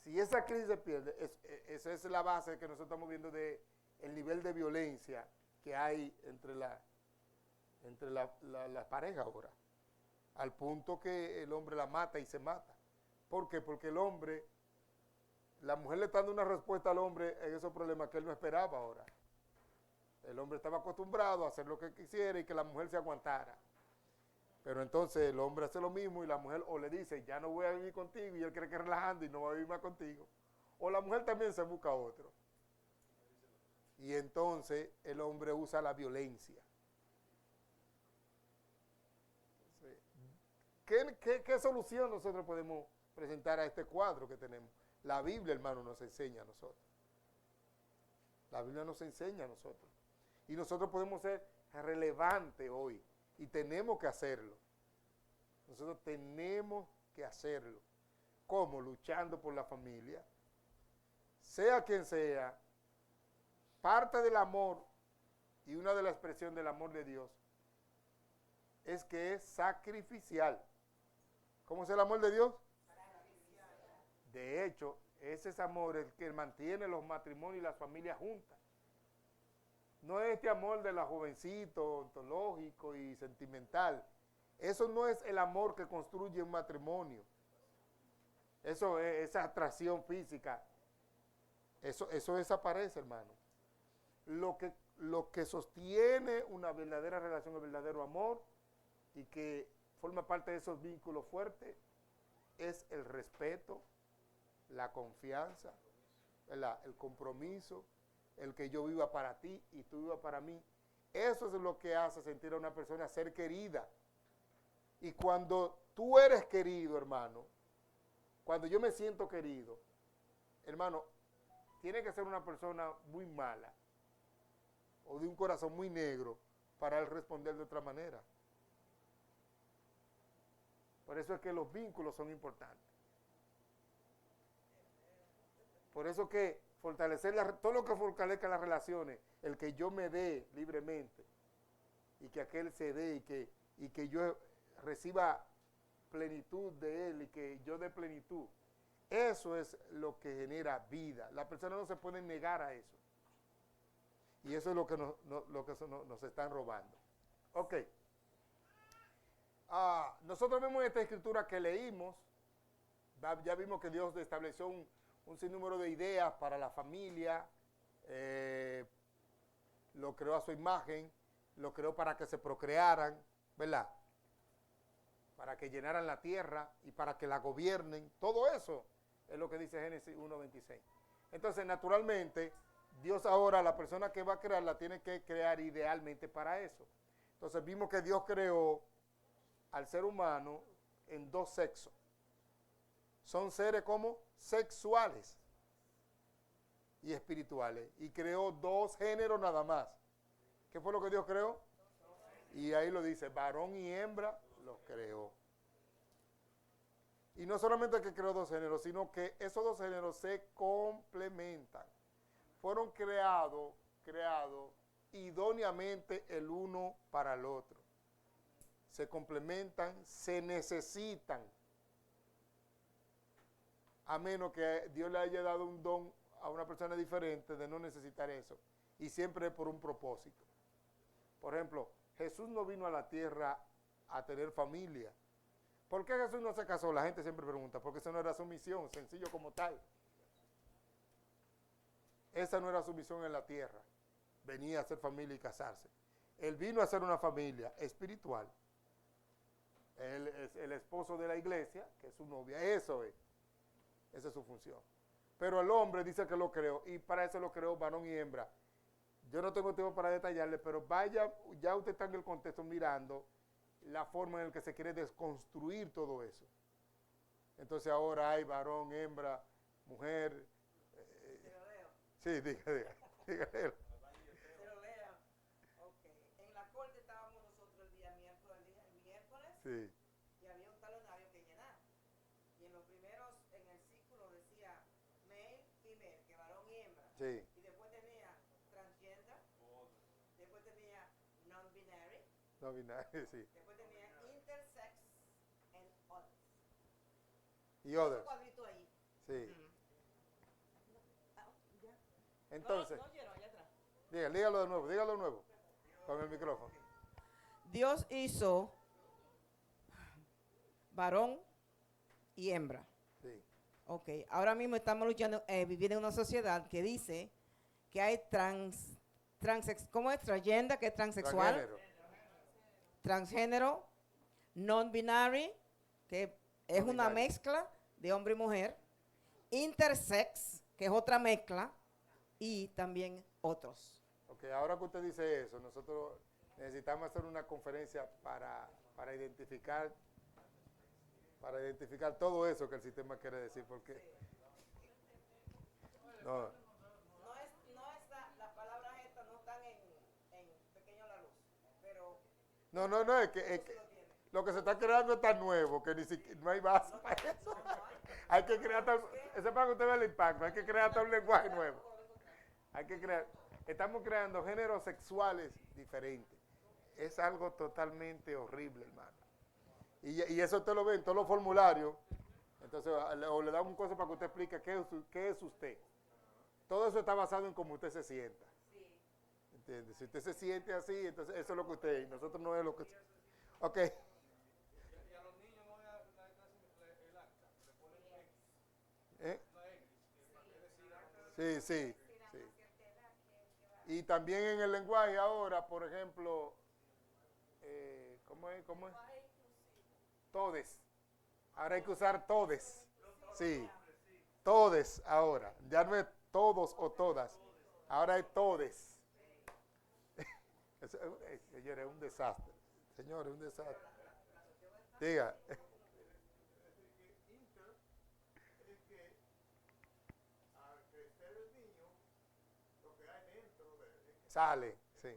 A: si esa crisis se pierde, esa es la base que nosotros estamos viendo de el nivel de violencia que hay entre la pareja ahora. Al punto que el hombre la mata y se mata. ¿Por qué? Porque la mujer le está dando una respuesta al hombre en esos problemas que él no esperaba ahora. El hombre estaba acostumbrado a hacer lo que quisiera y que la mujer se aguantara. Pero entonces el hombre hace lo mismo y la mujer o le dice, ya no voy a vivir contigo, y él cree que es relajando y no va a vivir más contigo. O la mujer también se busca otro. Y entonces el hombre usa la violencia. ¿Qué solución nosotros podemos presentar a este cuadro que tenemos? La Biblia, hermano, nos enseña a nosotros. La Biblia nos enseña a nosotros. Y nosotros podemos ser relevantes hoy. Y tenemos que hacerlo. Nosotros tenemos que hacerlo. ¿Cómo? Luchando por la familia. Sea quien sea, parte del amor y una de las expresiones del amor de Dios es que es sacrificial. ¿Cómo es el amor de Dios? De hecho, ese es amor el que mantiene los matrimonios y las familias juntas. No es este amor de la jovencito, ontológico y sentimental. Eso no es el amor que construye un matrimonio. Eso es esa atracción física. Eso desaparece, hermano. Lo que sostiene una verdadera relación, el verdadero amor, y que forma parte de esos vínculos fuertes, es el respeto, la confianza, el compromiso, el que yo viva para ti y tú vivas para mí. Eso es lo que hace sentir a una persona ser querida. Y cuando tú eres querido, hermano, cuando yo me siento querido, hermano, tiene que ser una persona muy mala o de un corazón muy negro para él responder de otra manera. Por eso es que los vínculos son importantes. Por eso que fortalecer todo lo que fortalezca las relaciones, el que yo me dé libremente y que aquel se dé y que yo reciba plenitud de él y que yo dé plenitud, eso es lo que genera vida. Las personas no se pueden negar a eso. Y eso es lo que nos están robando. Ok. Nosotros vemos en esta escritura que leímos, ya vimos que Dios estableció un sinnúmero de ideas para la familia, lo creó a su imagen, lo creó para que se procrearan, ¿verdad? Para que llenaran la tierra y para que la gobiernen. Todo eso es lo que dice Génesis 1:26. Entonces, naturalmente, Dios ahora, la persona que va a crear, la tiene que crear idealmente para eso. Entonces, vimos que Dios creó al ser humano en dos sexos. Son seres como sexuales y espirituales. Y creó dos géneros nada más. ¿Qué fue lo que Dios creó? Y ahí lo dice, varón y hembra los creó. Y no solamente que creó dos géneros, sino que esos dos géneros se complementan. Fueron creados idóneamente el uno para el otro. Se complementan, se necesitan. A menos que Dios le haya dado un don a una persona diferente de no necesitar eso. Y siempre es por un propósito. Por ejemplo, Jesús no vino a la tierra a tener familia. ¿Por qué Jesús no se casó? La gente siempre pregunta, porque esa no era su misión, sencillo como tal. Esa no era su misión en la tierra. Venía a hacer familia y casarse. Él vino a hacer una familia espiritual. Él es el esposo de la iglesia, que es su novia. Eso es. Esa es su función. Pero el hombre dice que lo creó, y para eso lo creó varón y hembra. Yo no tengo tiempo para detallarle, pero vaya, ya usted está en el contexto mirando la forma en la que se quiere desconstruir todo eso. Entonces ahora hay varón, hembra, mujer.
B: ¿Se lo leo?
A: Sí, dígale.
B: Se lo leo. Ok. En la corte estábamos nosotros el miércoles,
A: Sí,
B: y había un talonario que llenar. Y en los primeros, en el círculo decía male, female, que varón y hembra.
A: sí.
B: Y después tenía transgender, después tenía non-binary,
A: No binario, sí.
B: después tenía intersex and others.
A: Y others.
B: Un cuadrito ahí.
A: Sí.
B: Ah, ya.
A: Entonces,
B: No, llenó allá atrás.
A: dígalo de nuevo. Con el micrófono.
B: Dios hizo varón y hembra.
A: Sí.
B: Ok, ahora mismo estamos luchando, viviendo en una sociedad que dice que hay ¿cómo es? Transgender, que es transexual,
A: Transgénero.
B: transgénero, non-binary, que es
A: No
B: una
A: binario.
B: mezcla de hombre y mujer, intersex, que es otra mezcla, y también otros.
A: Ok, ahora que usted dice eso, nosotros necesitamos hacer una conferencia para identificar todo eso que el sistema quiere decir, porque no,
B: Las palabras estas no están en Pequeño La Luz, pero
A: no, es que lo que se está creando es tan nuevo que ni siquiera no hay base para eso. Hay que crear, eso es para que usted vea el impacto, hay que crear hasta un lenguaje nuevo. Estamos creando géneros sexuales diferentes. Es algo totalmente horrible, hermano. Y eso usted lo ve en todos los formularios. Entonces, o le dan un cosa para que usted explique qué es usted. Todo eso está basado en cómo usted se sienta. ¿Entiende? Si usted se siente así, entonces eso es lo que usted es. Nosotros no es lo que... Ok.
C: Y a los niños no le dan el acta, le ponen X,
A: ¿Eh?
C: una X, que es
A: Sí.
C: decir,
A: Y también en el lenguaje ahora, por ejemplo, ¿cómo es? Todes. Ahora hay que usar todes. Sí. Todes ahora. Ya no es todos o todas. Ahora es todes. Señores, es un desastre. Señores, un desastre. Diga.
C: inter es que al crecer el niño, lo que hay dentro de él
A: Sale, sí.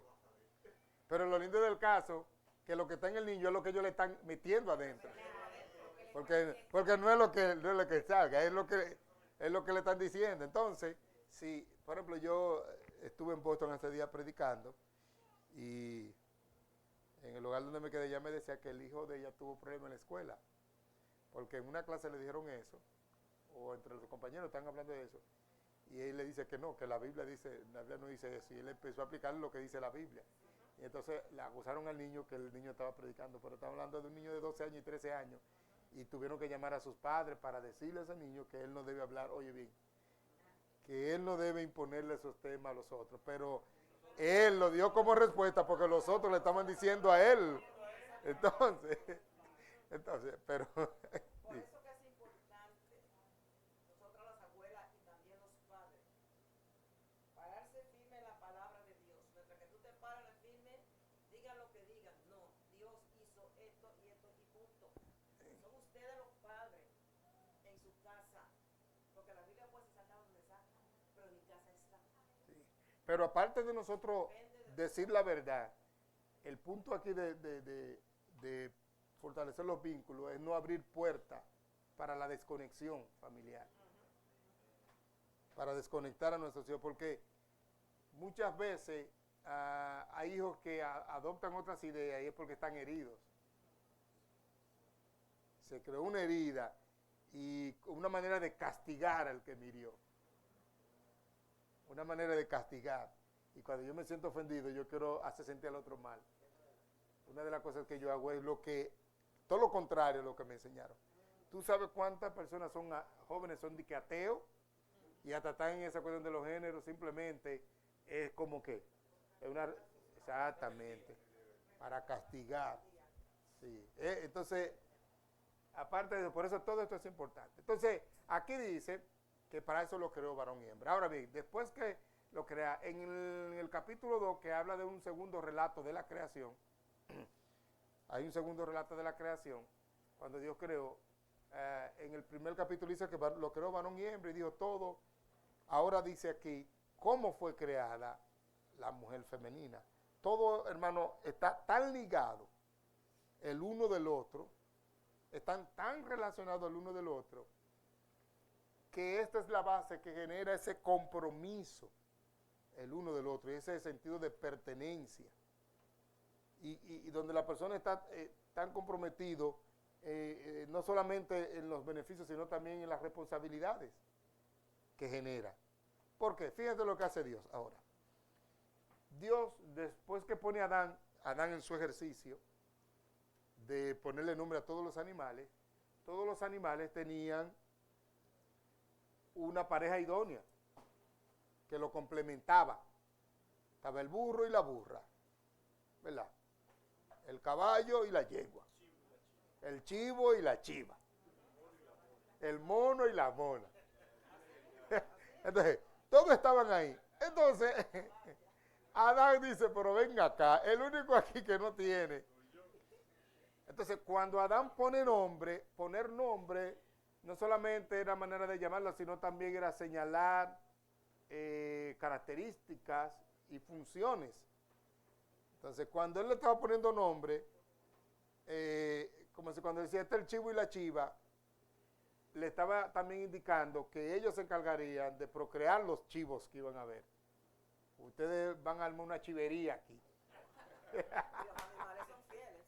A: Pero lo lindo del caso, que lo que está en el niño es lo que ellos le están metiendo adentro. Porque no es lo que salga, es lo que le están diciendo. Entonces, si, por ejemplo, yo estuve en Boston hace días predicando y en el lugar donde me quedé ella me decía que el hijo de ella tuvo problemas en la escuela. Porque en una clase le dijeron eso, o entre los compañeros están hablando de eso, y él le dice que no, que la Biblia no dice eso, y él empezó a aplicar lo que dice la Biblia. Y entonces le acusaron al niño que el niño estaba predicando, pero estaba hablando de un niño de 12 años y 13 años, y tuvieron que llamar a sus padres para decirle a ese niño que él no debe hablar, oye bien, que él no debe imponerle esos temas a los otros, pero él lo dio como respuesta porque los otros le estaban diciendo a él. Entonces, pero...
B: Por eso que es importante, nosotros las abuelas y también los padres, pararse firme en la palabra de Dios. Mientras que tú te paras firme, digan lo que digan. No, Dios hizo esto y esto. ¿Y
A: Pero aparte de nosotros decir la verdad, el punto aquí de fortalecer los vínculos es no abrir puertas para la desconexión familiar, para desconectar a nuestros hijos, porque muchas veces hay hijos que adoptan otras ideas y es porque están heridos. Se creó una herida y una manera de castigar al que me hirió. Una manera de castigar. Y cuando yo me siento ofendido, yo quiero hacer sentir al otro mal. Una de las cosas que yo hago es todo lo contrario a lo que me enseñaron. ¿Tú sabes cuántas personas jóvenes son de que ateos? Y hasta están en esa cuestión de los géneros, simplemente es como que, exactamente, para castigar. Sí. Entonces, aparte de eso, por eso todo esto es importante. Entonces, aquí dice que para eso lo creó varón y hembra. Ahora bien, después que lo crea, en el capítulo 2, que habla de un segundo relato de la creación, hay un segundo relato de la creación, cuando Dios creó, en el primer capítulo dice que lo creó varón y hembra y dijo todo. Ahora dice aquí cómo fue creada la mujer femenina. Todo, hermano, está tan ligado el uno del otro, están tan relacionados el uno del otro, que esta es la base que genera ese compromiso el uno del otro y ese sentido de pertenencia. Y donde la persona está tan comprometido, no solamente en los beneficios, sino también en las responsabilidades que genera. ¿Por qué? Fíjate lo que hace Dios ahora. Dios, después que pone a Adán en su ejercicio de ponerle nombre a todos los animales tenían una pareja idónea que lo complementaba. Estaba el burro y la burra, ¿verdad? El caballo y la yegua, el chivo y la chiva, el mono y la mona. Entonces, todos estaban ahí. Entonces, Adán dice, pero venga acá, el único aquí que no tiene. Entonces, cuando Adán poner nombre, no solamente era manera de llamarlo, sino también era señalar características y funciones. Entonces, cuando él le estaba poniendo nombre, como si cuando decía, este es el chivo y la chiva, le estaba también indicando que ellos se encargarían de procrear los chivos que iban a ver. Ustedes van a armar una chivería aquí.
B: Los animales son fieles.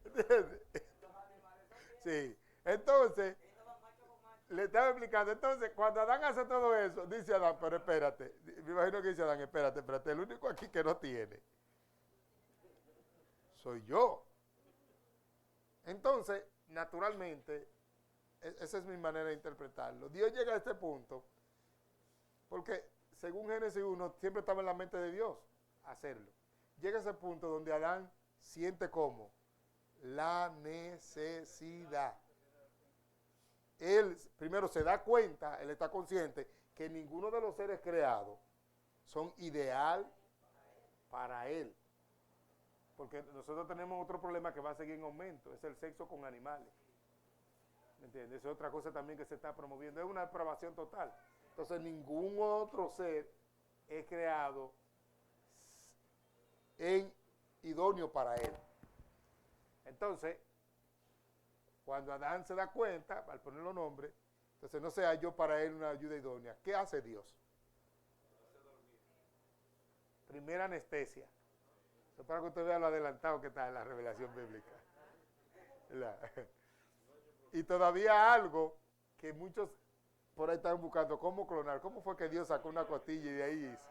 A: ¿Entiendes? Sí. Entonces, le estaba explicando. Entonces, cuando Adán hace todo eso, dice Adán, pero espérate. Me imagino que dice Adán, espérate. El único aquí que no tiene soy yo. Entonces, naturalmente, esa es mi manera de interpretarlo. Dios llega a este punto porque, según Génesis 1, siempre estaba en la mente de Dios hacerlo. Llega a ese punto donde Adán siente como la necesidad. Él primero se da cuenta, él está consciente que ninguno de los seres creados son ideal para él. Porque nosotros tenemos otro problema que va a seguir en aumento, es el sexo con animales. ¿Me entiendes? Es otra cosa también que se está promoviendo, es una depravación total. Entonces ningún otro ser es creado idóneo para él. Entonces, cuando Adán se da cuenta, al ponerlo nombre, entonces no se halló para él una ayuda idónea. ¿Qué hace Dios? Primera anestesia. Eso para que usted vea lo adelantado que está en la revelación bíblica. Y todavía algo que muchos por ahí están buscando, cómo clonar. ¿Cómo fue que Dios sacó una costilla y de ahí hizo?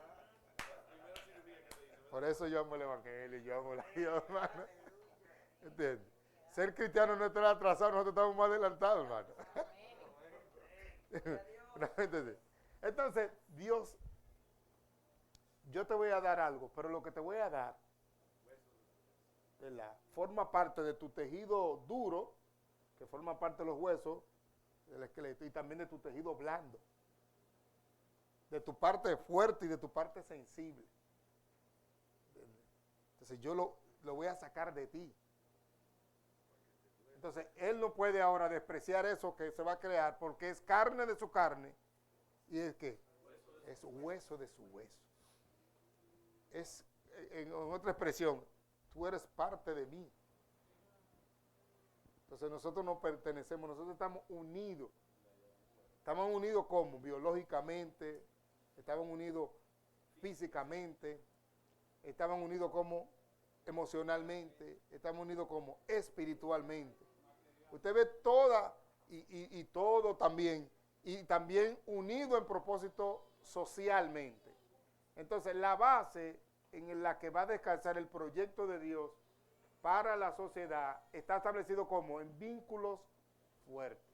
A: Por eso yo amo el evangelio, yo amo la Dios, hermano. ¿Entiendes? Ser cristiano no está atrasado, nosotros estamos más adelantados, hermano. Entonces, Dios, yo te voy a dar algo, pero lo que te voy a dar, ¿verdad?, forma parte de tu tejido duro, que forma parte de los huesos, del esqueleto, y también de tu tejido blando, de tu parte fuerte y de tu parte sensible. Entonces yo lo voy a sacar de ti. Entonces él no puede ahora despreciar eso que se va a crear porque es carne de su carne y es que es hueso de su hueso. es, en otra expresión, tú eres parte de mí. Entonces nosotros no pertenecemos, nosotros estamos unidos. Estamos unidos como biológicamente, estamos unidos físicamente, estamos unidos como emocionalmente, estamos unidos como espiritualmente. Usted ve toda y todo también, y también unido en propósito socialmente. Entonces la base en la que va a descansar el proyecto de Dios para la sociedad está establecido como en vínculos fuertes.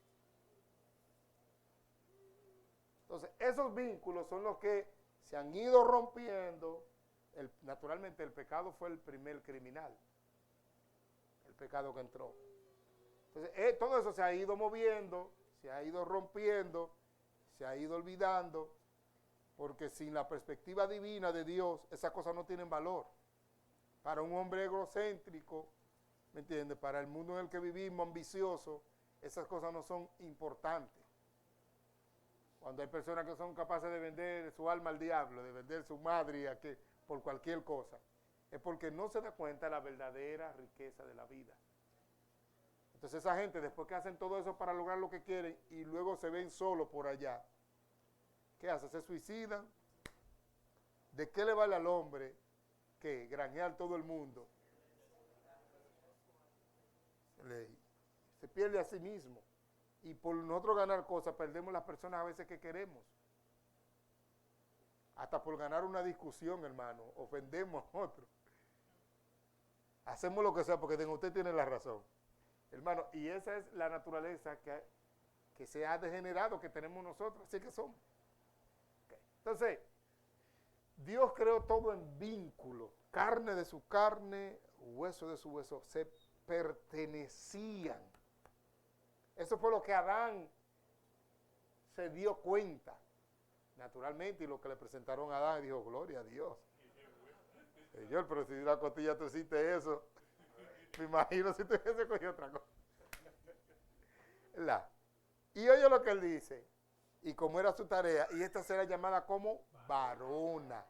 A: Entonces, esos vínculos son los que se han ido rompiendo. Naturalmente, el pecado fue el primer criminal. El pecado que entró. Entonces, todo eso se ha ido moviendo, se ha ido rompiendo, se ha ido olvidando, porque sin la perspectiva divina de Dios, esas cosas no tienen valor. Para un hombre egocéntrico, ¿me entiendes? Para el mundo en el que vivimos, ambicioso, esas cosas no son importantes. Cuando hay personas que son capaces de vender su alma al diablo, de vender su madre por cualquier cosa, es porque no se da cuenta de la verdadera riqueza de la vida. Entonces esa gente, después que hacen todo eso para lograr lo que quieren y luego se ven solos por allá, ¿qué hace? Se suicidan. ¿De qué le vale al hombre que granjear todo el mundo? Se pierde a sí mismo. Y por nosotros ganar cosas, perdemos las personas a veces que queremos. Hasta por ganar una discusión, hermano, ofendemos a otro. Hacemos lo que sea porque usted tiene la razón. Hermano, y esa es la naturaleza que se ha degenerado, que tenemos nosotros, así que somos. Okay. Entonces, Dios creó todo en vínculo, carne de su carne, hueso de su hueso, se pertenecían. Eso fue lo que Adán se dio cuenta, naturalmente, y lo que le presentaron a Adán, dijo, gloria a Dios. Señor, pero si una costilla tú hiciste eso, me imagino si tú hubiese cogido otra cosa. ¿Verdad? Y oye lo que él dice, y como era su tarea, y esta será llamada como varona.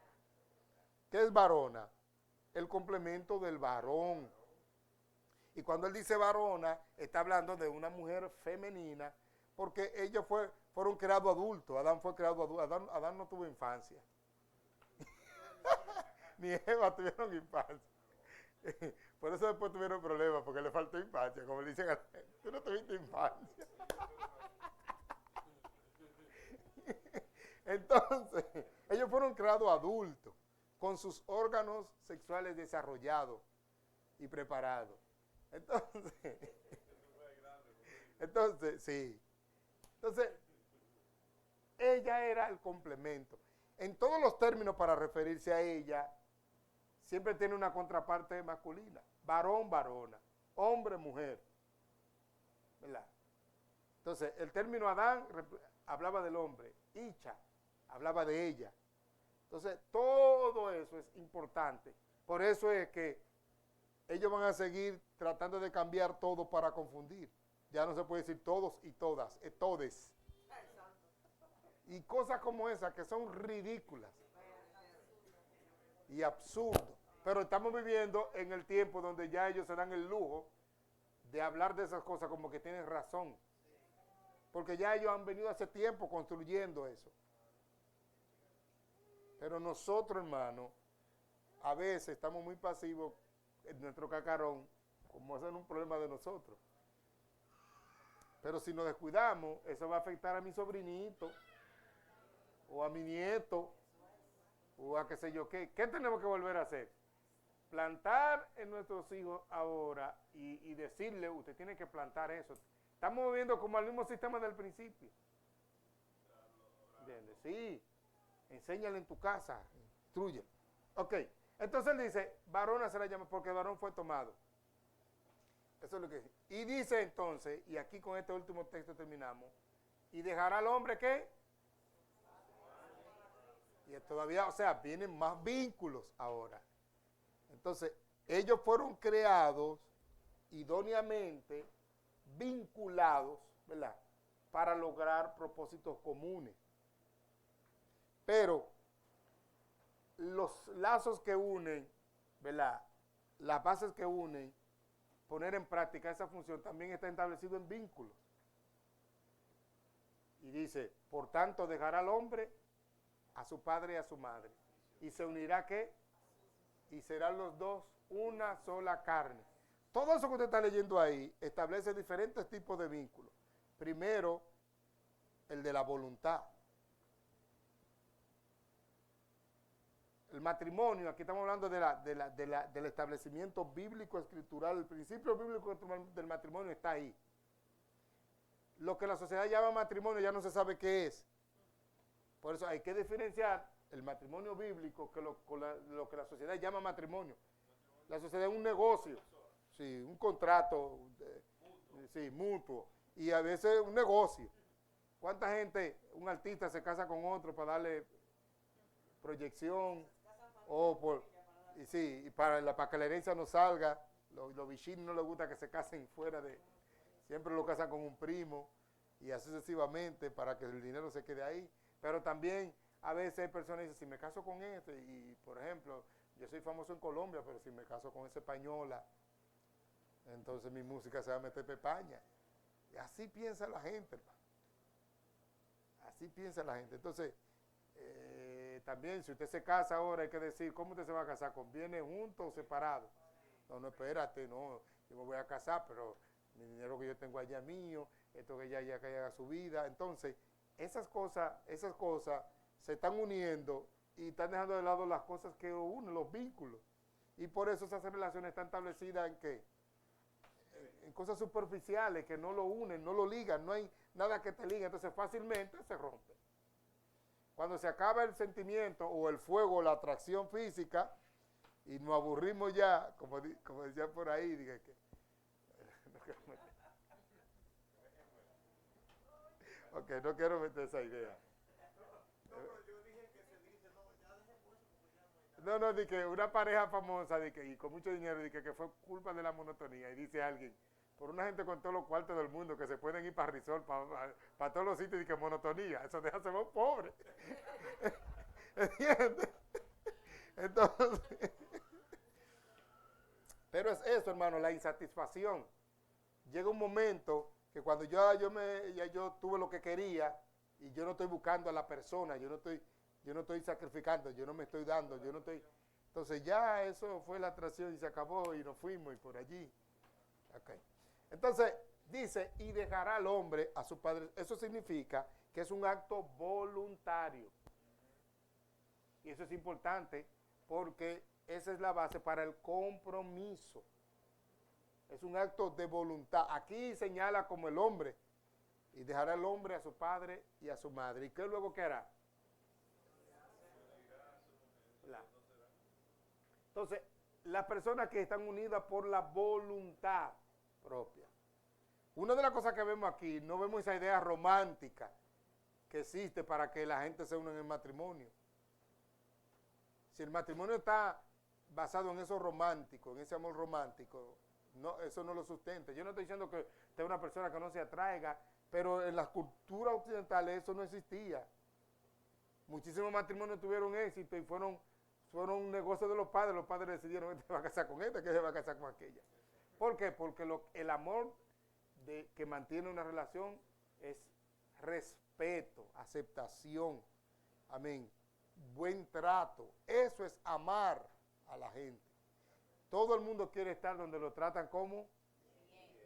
A: ¿Qué es varona? El complemento del varón. Y cuando él dice varona, está hablando de una mujer femenina, porque ellos fueron creados adultos. Adán fue creado adulto. Adán no tuvo infancia. Ni Eva tuvieron infancia. Por eso después tuvieron problemas, porque le faltó infancia. Como le dicen, tú no tuviste infancia. Entonces, ellos fueron creados adultos, con sus órganos sexuales desarrollados y preparados. Entonces, sí. Entonces, ella era el complemento. En todos los términos para referirse a ella, siempre tiene una contraparte masculina. Varón, varona. Hombre, mujer. ¿Verdad? Entonces, el término Adán hablaba del hombre. Isha hablaba de ella. Entonces, todo eso es importante. Por eso es que ellos van a seguir tratando de cambiar todo para confundir. Ya no se puede decir todos y todas, es todes. Y cosas como esas que son ridículas y absurdas. Pero estamos viviendo en el tiempo donde ya ellos se dan el lujo de hablar de esas cosas como que tienen razón. Porque ya ellos han venido hace tiempo construyendo eso. Pero nosotros, hermano, a veces estamos muy pasivos en nuestro cacarón, como ese es un problema de nosotros. Pero si nos descuidamos, eso va a afectar a mi sobrinito, o a mi nieto, o a qué sé yo qué. ¿Qué tenemos que volver a hacer? Plantar en nuestros hijos ahora y decirle, usted tiene que plantar eso. Estamos viviendo como el mismo sistema del principio. ¿Entiendes? Sí. Enséñale en tu casa, instruye. Ok. Entonces él dice, varona se la llama porque varón fue tomado. Eso es lo que dice. Y dice entonces, y aquí con este último texto terminamos, y dejará al hombre ¿qué? Y todavía, o sea, vienen más vínculos ahora. Entonces, ellos fueron creados idóneamente, vinculados, ¿verdad? Para lograr propósitos comunes. Pero los lazos que unen, ¿verdad? Las bases que unen, poner en práctica esa función también está establecido en vínculos. Y dice, por tanto dejará al hombre a su padre y a su madre. Y se unirá, ¿qué? Y serán los dos una sola carne. Todo eso que usted está leyendo ahí establece diferentes tipos de vínculos. Primero, el de la voluntad. El matrimonio, aquí estamos hablando del establecimiento bíblico escritural. El principio bíblico del matrimonio está ahí. Lo que la sociedad llama matrimonio ya no se sabe qué es. Por eso hay que diferenciar el matrimonio bíblico con lo que la sociedad llama matrimonio. La sociedad es un negocio, sí, un contrato, sí, mutuo, y a veces un negocio. ¿Cuánta gente, un artista se casa con otro para darle proyección? O por, y sí, y para que la herencia no salga, los bichinos no les gusta que se casen fuera de, siempre lo casan con un primo, y así sucesivamente para que el dinero se quede ahí. Pero también a veces hay personas que dicen, si me caso con este, y por ejemplo, yo soy famoso en Colombia, pero si me caso con esa española, entonces mi música se va a meter pepaña. Y así piensa la gente, hermano. Así piensa la gente. Entonces, también si usted se casa ahora hay que decir, ¿cómo usted se va a casar? ¿Conviene junto o separado? No, no, espérate, no, yo me voy a casar, pero mi dinero que yo tengo allá es mío, esto que ella que haga su vida. Entonces, esas cosas se están uniendo y están dejando de lado las cosas que unen, los vínculos. Y por eso esas relaciones están establecidas en ¿qué? En cosas superficiales que no lo unen, no lo ligan, no hay nada que te ligue, entonces fácilmente se rompe. Cuando se acaba el sentimiento o el fuego, la atracción física, y nos aburrimos ya, como decía por ahí, dije que ok, no quiero meter esa idea. No, di que una pareja famosa y con mucho dinero, que fue culpa de la monotonía. Y dice alguien, por una gente con todos los cuartos del mundo que se pueden ir para Risol, para todos los sitios, y que monotonía, eso deja ser más pobre. ¿Entiendes? Entonces, pero es eso, hermano, la insatisfacción. Llega un momento que cuando ya yo tuve lo que quería y yo no estoy buscando a la persona, yo no estoy sacrificando, yo no me estoy dando, yo no estoy... Entonces ya eso fue la atracción y se acabó y nos fuimos y por allí. Okay. Entonces dice, y dejará al hombre a su padre. Eso significa que es un acto voluntario. Y eso es importante porque esa es la base para el compromiso. Es un acto de voluntad. Aquí señala como el hombre. Y dejará el hombre a su padre y a su madre. ¿Y qué luego qué hará? Entonces, las personas que están unidas por la voluntad propia. Una de las cosas que vemos aquí, no vemos esa idea romántica que existe para que la gente se una en el matrimonio. Si el matrimonio está basado en eso romántico, en ese amor romántico, no, eso no lo sustenta. Yo no estoy diciendo que usted es una persona que no se atraiga, pero en las culturas occidentales eso no existía. Muchísimos matrimonios tuvieron éxito y fueron un negocio de los padres decidieron que se va a casar con esta, que se va a casar con aquella. ¿Por qué? Porque el amor que mantiene una relación es respeto, aceptación, amén, buen trato. Eso es amar a la gente. Todo el mundo quiere estar donde lo tratan como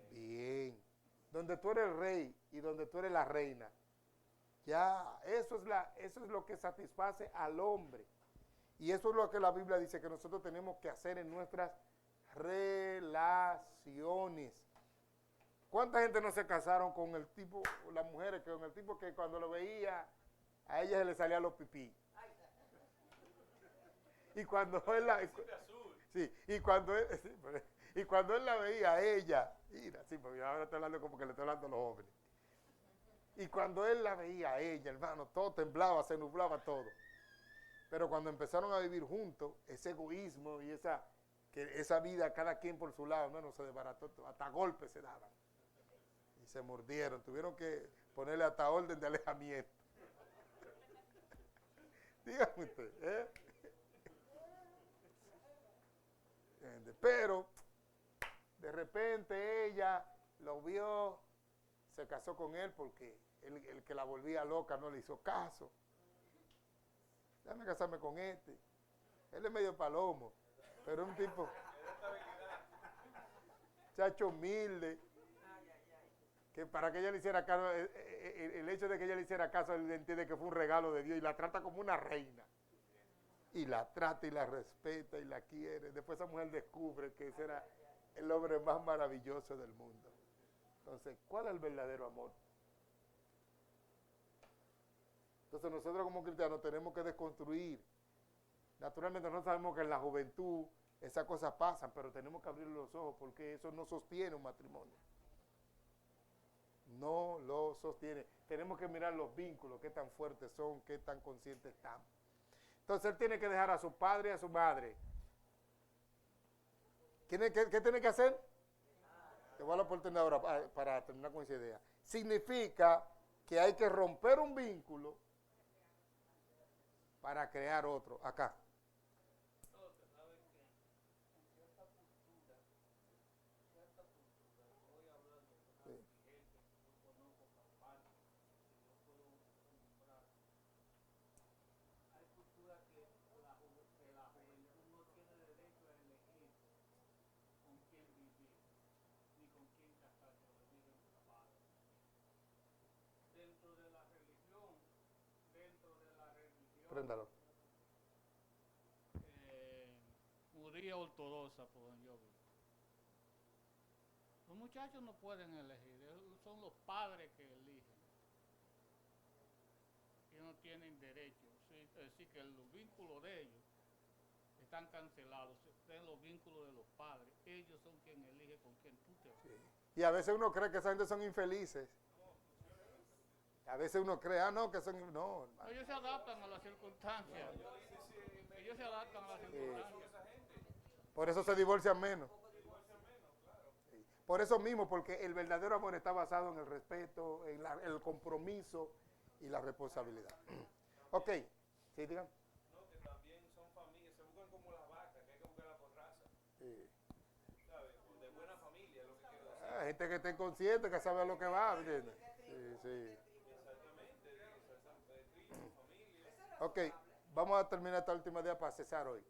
A: bien. Donde tú eres el rey y donde tú eres la reina. Ya, eso es lo que satisface al hombre. Y eso es lo que la Biblia dice que nosotros tenemos que hacer en nuestras relaciones. ¿Cuánta gente no se casaron con el tipo, las mujeres, con el tipo que cuando lo veía, a ella se le salían los pipí? Y cuando él la... Sí, y cuando él la veía a ella, mira, sí, porque ahora estoy hablando como que le estoy hablando a los jóvenes. Y cuando él la veía a ella, hermano, todo temblaba, se nublaba todo. Pero cuando empezaron a vivir juntos, ese egoísmo y esa vida, cada quien por su lado, hermano, se desbarató, hasta golpes se daban. Y se mordieron, tuvieron que ponerle hasta orden de alejamiento. Dígame usted, ¿eh? ¿entiendes? Pero de repente ella lo vio, se casó con él porque el que la volvía loca no le hizo caso. Déjame casarme con este. Él es medio palomo, pero es un tipo, chacho humilde, que para que ella le hiciera caso, el hecho de que ella le hiciera caso, él entiende que fue un regalo de Dios y la trata como una reina. Y la trata y la respeta y la quiere. Después esa mujer descubre que ese era el hombre más maravilloso del mundo. Entonces, ¿cuál es el verdadero amor? Entonces nosotros como cristianos tenemos que desconstruir. Naturalmente no sabemos que en la juventud esas cosas pasan, pero tenemos que abrir los ojos porque eso no sostiene un matrimonio. No lo sostiene. Tenemos que mirar los vínculos, qué tan fuertes son, qué tan conscientes estamos. Entonces él tiene que dejar a su padre y a su madre. ¿Qué tiene que hacer? Te voy a la oportunidad ahora para terminar con esa idea. Significa que hay que romper un vínculo para crear otro. Acá. Préndalo.
D: Judía ortodoxa, por donde yo vivo. Los muchachos no pueden elegir, son los padres que eligen. Y no tienen derecho. ¿Sí? Es decir, que los vínculos de ellos están cancelados. Están los vínculos de los padres. Ellos son quienes eligen con quién tú te vas.
A: Sí. Y a veces uno cree que esa gente son infelices. A veces uno cree, no, que son... No, hermano.
D: Ellos se adaptan a las circunstancias. Ellos se adaptan a las circunstancias.
A: Por eso se divorcian menos. Sí. Por eso mismo, porque el verdadero amor está basado en el respeto, en el compromiso y la responsabilidad. Ok, sí, digan.
E: No, que también son familias, se buscan como las vacas, que hay que buscarlas por raza.
A: Sí.
E: ¿Sabes? De buena familia, lo que quiero decir.
A: Gente que esté consciente, que sabe a lo que va, ¿entiendes? Sí, sí.
E: Exactamente, tribu, familia.
A: Ok, vamos a terminar esta última idea para cesar hoy.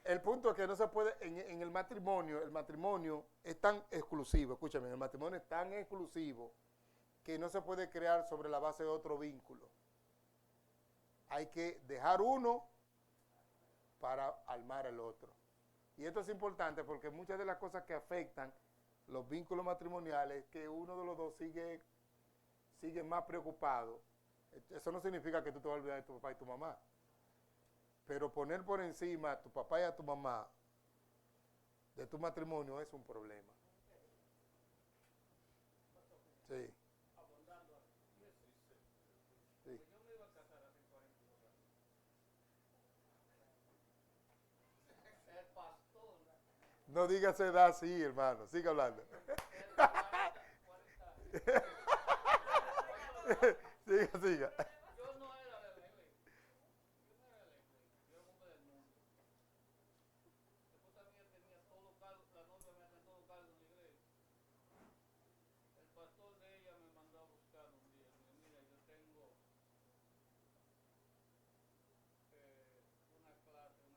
A: El punto es que no se puede, en el matrimonio es tan exclusivo, escúchame, el matrimonio es tan exclusivo que no se puede crear sobre la base de otro vínculo. Hay que dejar uno para armar el otro. Y esto es importante porque muchas de las cosas que afectan los vínculos matrimoniales es que uno de los dos sigue más preocupado. Eso no significa que tú te vas a olvidar de tu papá y tu mamá. Pero poner por encima a tu papá y a tu mamá de tu matrimonio es un problema. Sí. Sí. No digas edad así, hermano. Sigue hablando. Siga.
D: Yo no era de la iglesia. Yo no era de la iglesia. Yo era hombre del mundo. La esposa mía tenía todo cargo, la novia mía tenía todo cargo en la iglesia. El pastor de ella me mandó a buscar un día. Me dijo, mira, yo tengo una clase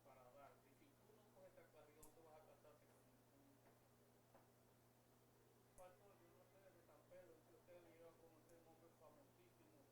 D: para darte. Y si tú no coges esta clase, yo no te vas a casarte con ningún pastor. Yo no sé, de San Pedro, que ustedes llevan como ser un hombre famosísimo,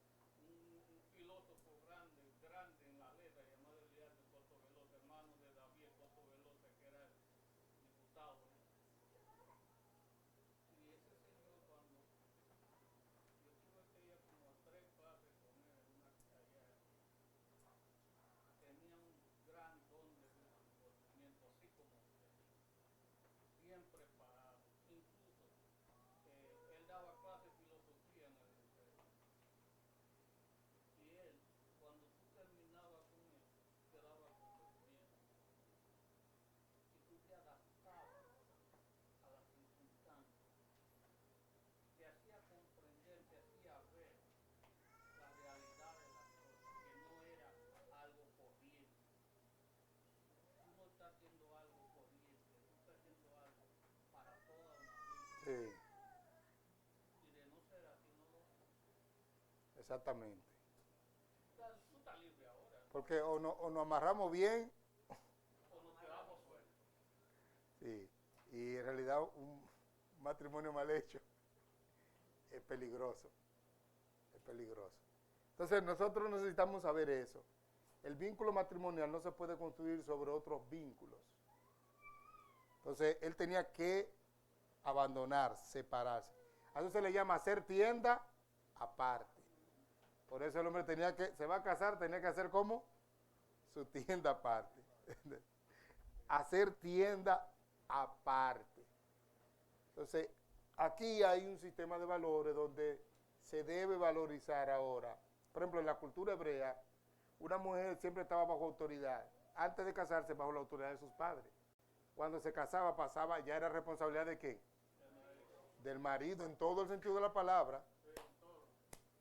A: Sí,
D: Y de no ser así,
A: exactamente.
D: tú estás libre ahora.
A: Porque o nos amarramos bien,
D: O nos quedamos sueltos.
A: sí, y en realidad un matrimonio mal hecho es peligroso, es peligroso. Entonces nosotros necesitamos saber eso. El vínculo matrimonial no se puede construir sobre otros vínculos. Entonces él tenía que abandonar, separarse. A eso se le llama hacer tienda aparte. Por eso el hombre tenía que, se va a casar, tenía que hacer como su tienda aparte. Hacer tienda aparte. Entonces, aquí hay un sistema de valores donde se debe valorizar ahora. Por ejemplo, en la cultura hebrea, una mujer siempre estaba bajo autoridad. Antes de casarse, bajo la autoridad de sus padres. Cuando se casaba, pasaba, ya era responsabilidad de ¿qué? Del marido, en todo el sentido de la palabra.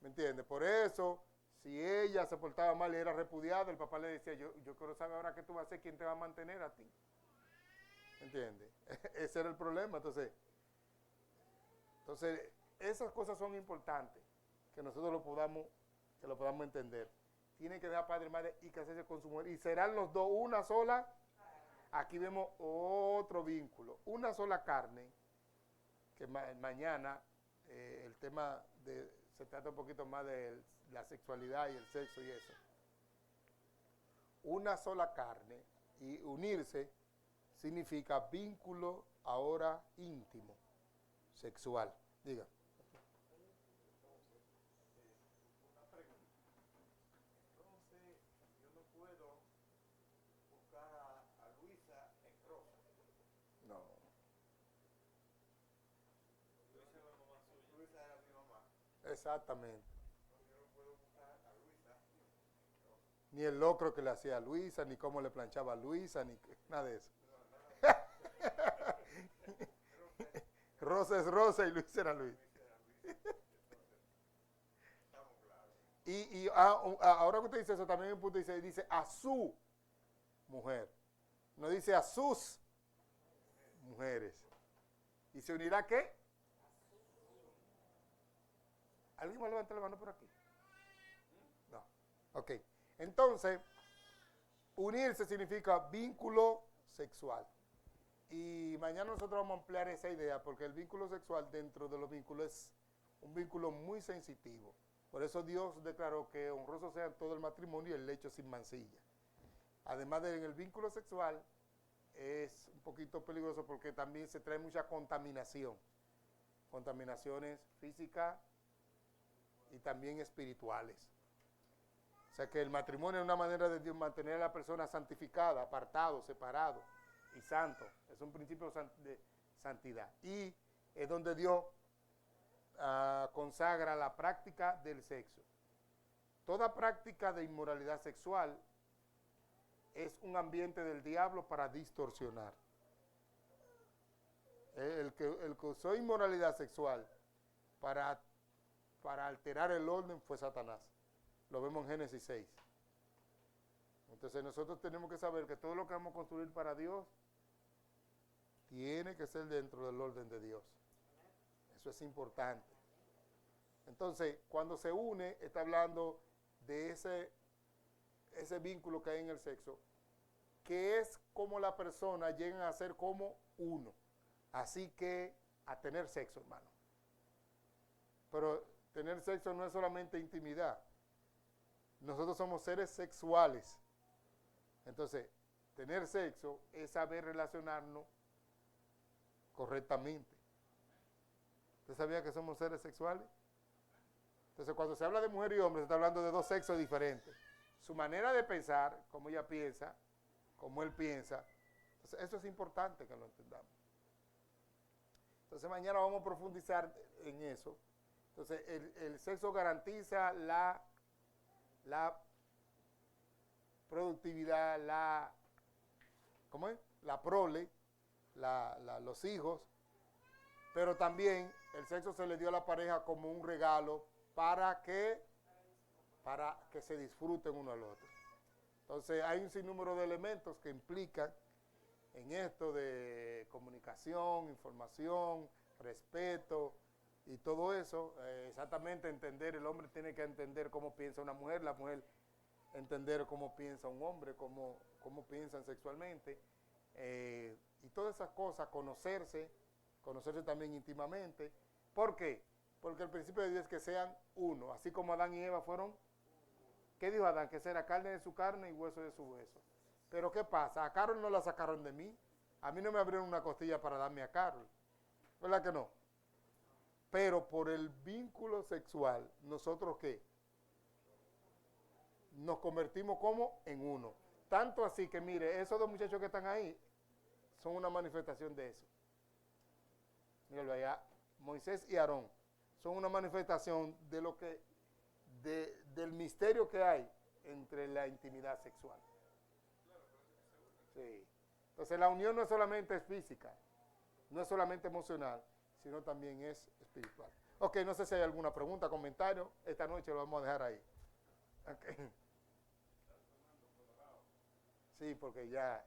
A: ¿Me entiendes? Por eso, si ella se portaba mal y era repudiada, el papá le decía, yo quiero saber ahora qué tú vas a hacer, quién te va a mantener a ti. ¿Me entiendes? Ese era el problema. Entonces, esas cosas son importantes, que nosotros lo podamos entender. Tienen que dejar padre y madre y casarse con su mujer. Y serán los dos una sola. Aquí vemos otro vínculo, una sola carne, que mañana el tema se trata un poquito más de la sexualidad y el sexo y eso. Una sola carne y unirse significa vínculo ahora íntimo, sexual. Diga.
C: Una pregunta. Entonces, yo no puedo buscar a Luisa en Rosa.
A: No.
E: Luisa es la mamá suya.
C: Luisa era mi mamá.
A: Exactamente.
C: Entonces, yo no puedo buscar a Luisa en Rosa.
A: Ni el locro que le hacía a Luisa, ni cómo le planchaba a Luisa, ni nada de eso. Rosa es Rosa y Luis era Luis.
C: Estamos claros.
A: Y ahora que usted dice eso, también en punto dice a su mujer. No dice a sus mujeres. ¿Y se unirá qué? ¿Alguien va a levantar la mano por aquí? No. Ok. Entonces, unirse significa vínculo sexual. Y mañana nosotros vamos a ampliar esa idea porque el vínculo sexual dentro de los vínculos es un vínculo muy sensitivo. Por eso Dios declaró que honroso sea todo el matrimonio y el lecho sin mancilla. Además de en el vínculo sexual es un poquito peligroso porque también se trae mucha contaminación. Contaminaciones físicas y también espirituales. O sea que el matrimonio es una manera de Dios mantener a la persona santificada, apartado, separado y santo. Es un principio de santidad. Y es donde Dios consagra la práctica del sexo. Toda práctica de inmoralidad sexual es un ambiente del diablo para distorsionar. El que usó inmoralidad sexual para alterar el orden fue Satanás. Lo vemos en Génesis 6. Entonces nosotros tenemos que saber que todo lo que vamos a construir para Dios tiene que ser dentro del orden de Dios. Eso es importante. Entonces, cuando se une, está hablando de ese vínculo que hay en el sexo, que es como la persona llega a ser como uno. Así que a tener sexo, hermano. Pero tener sexo no es solamente intimidad. Nosotros somos seres sexuales. Entonces, tener sexo es saber relacionarnos correctamente. ¿Usted sabía que somos seres sexuales? Entonces, cuando se habla de mujer y hombre, se está hablando de dos sexos diferentes. Su manera de pensar, como ella piensa, como él piensa. Entonces, eso es importante que lo entendamos. Entonces, mañana vamos a profundizar en eso. Entonces, el sexo garantiza la productividad, ¿cómo es? La prole, los hijos, pero también el sexo se le dio a la pareja como un regalo para que se disfruten uno al otro. Entonces hay un sinnúmero de elementos que implican en esto de comunicación, información, respeto y todo eso. Exactamente entender, el hombre tiene que entender cómo piensa una mujer, la mujer entender cómo piensa un hombre, cómo piensan sexualmente, y todas esas cosas, conocerse también íntimamente. ¿Por qué? Porque el principio de Dios es que sean uno, así como Adán y Eva fueron. ¿Qué dijo Adán? Que será carne de su carne y hueso de su hueso. Pero ¿qué pasa? A Carol no la sacaron de mí. A mí no me abrieron una costilla para darme a Carol. ¿Verdad que no? Pero por el vínculo sexual, ¿nosotros qué? Nos convertimos como en uno. Tanto así que, mire, esos dos muchachos que están ahí son una manifestación de eso. Míralo allá, Moisés y Aarón son una manifestación de lo que, del misterio que hay entre la intimidad sexual. Sí. Entonces la unión no es solamente física, no es solamente emocional, sino también es espiritual. Ok, no sé si hay alguna pregunta, comentario. Esta noche lo vamos a dejar ahí. Okay. Sí, porque ya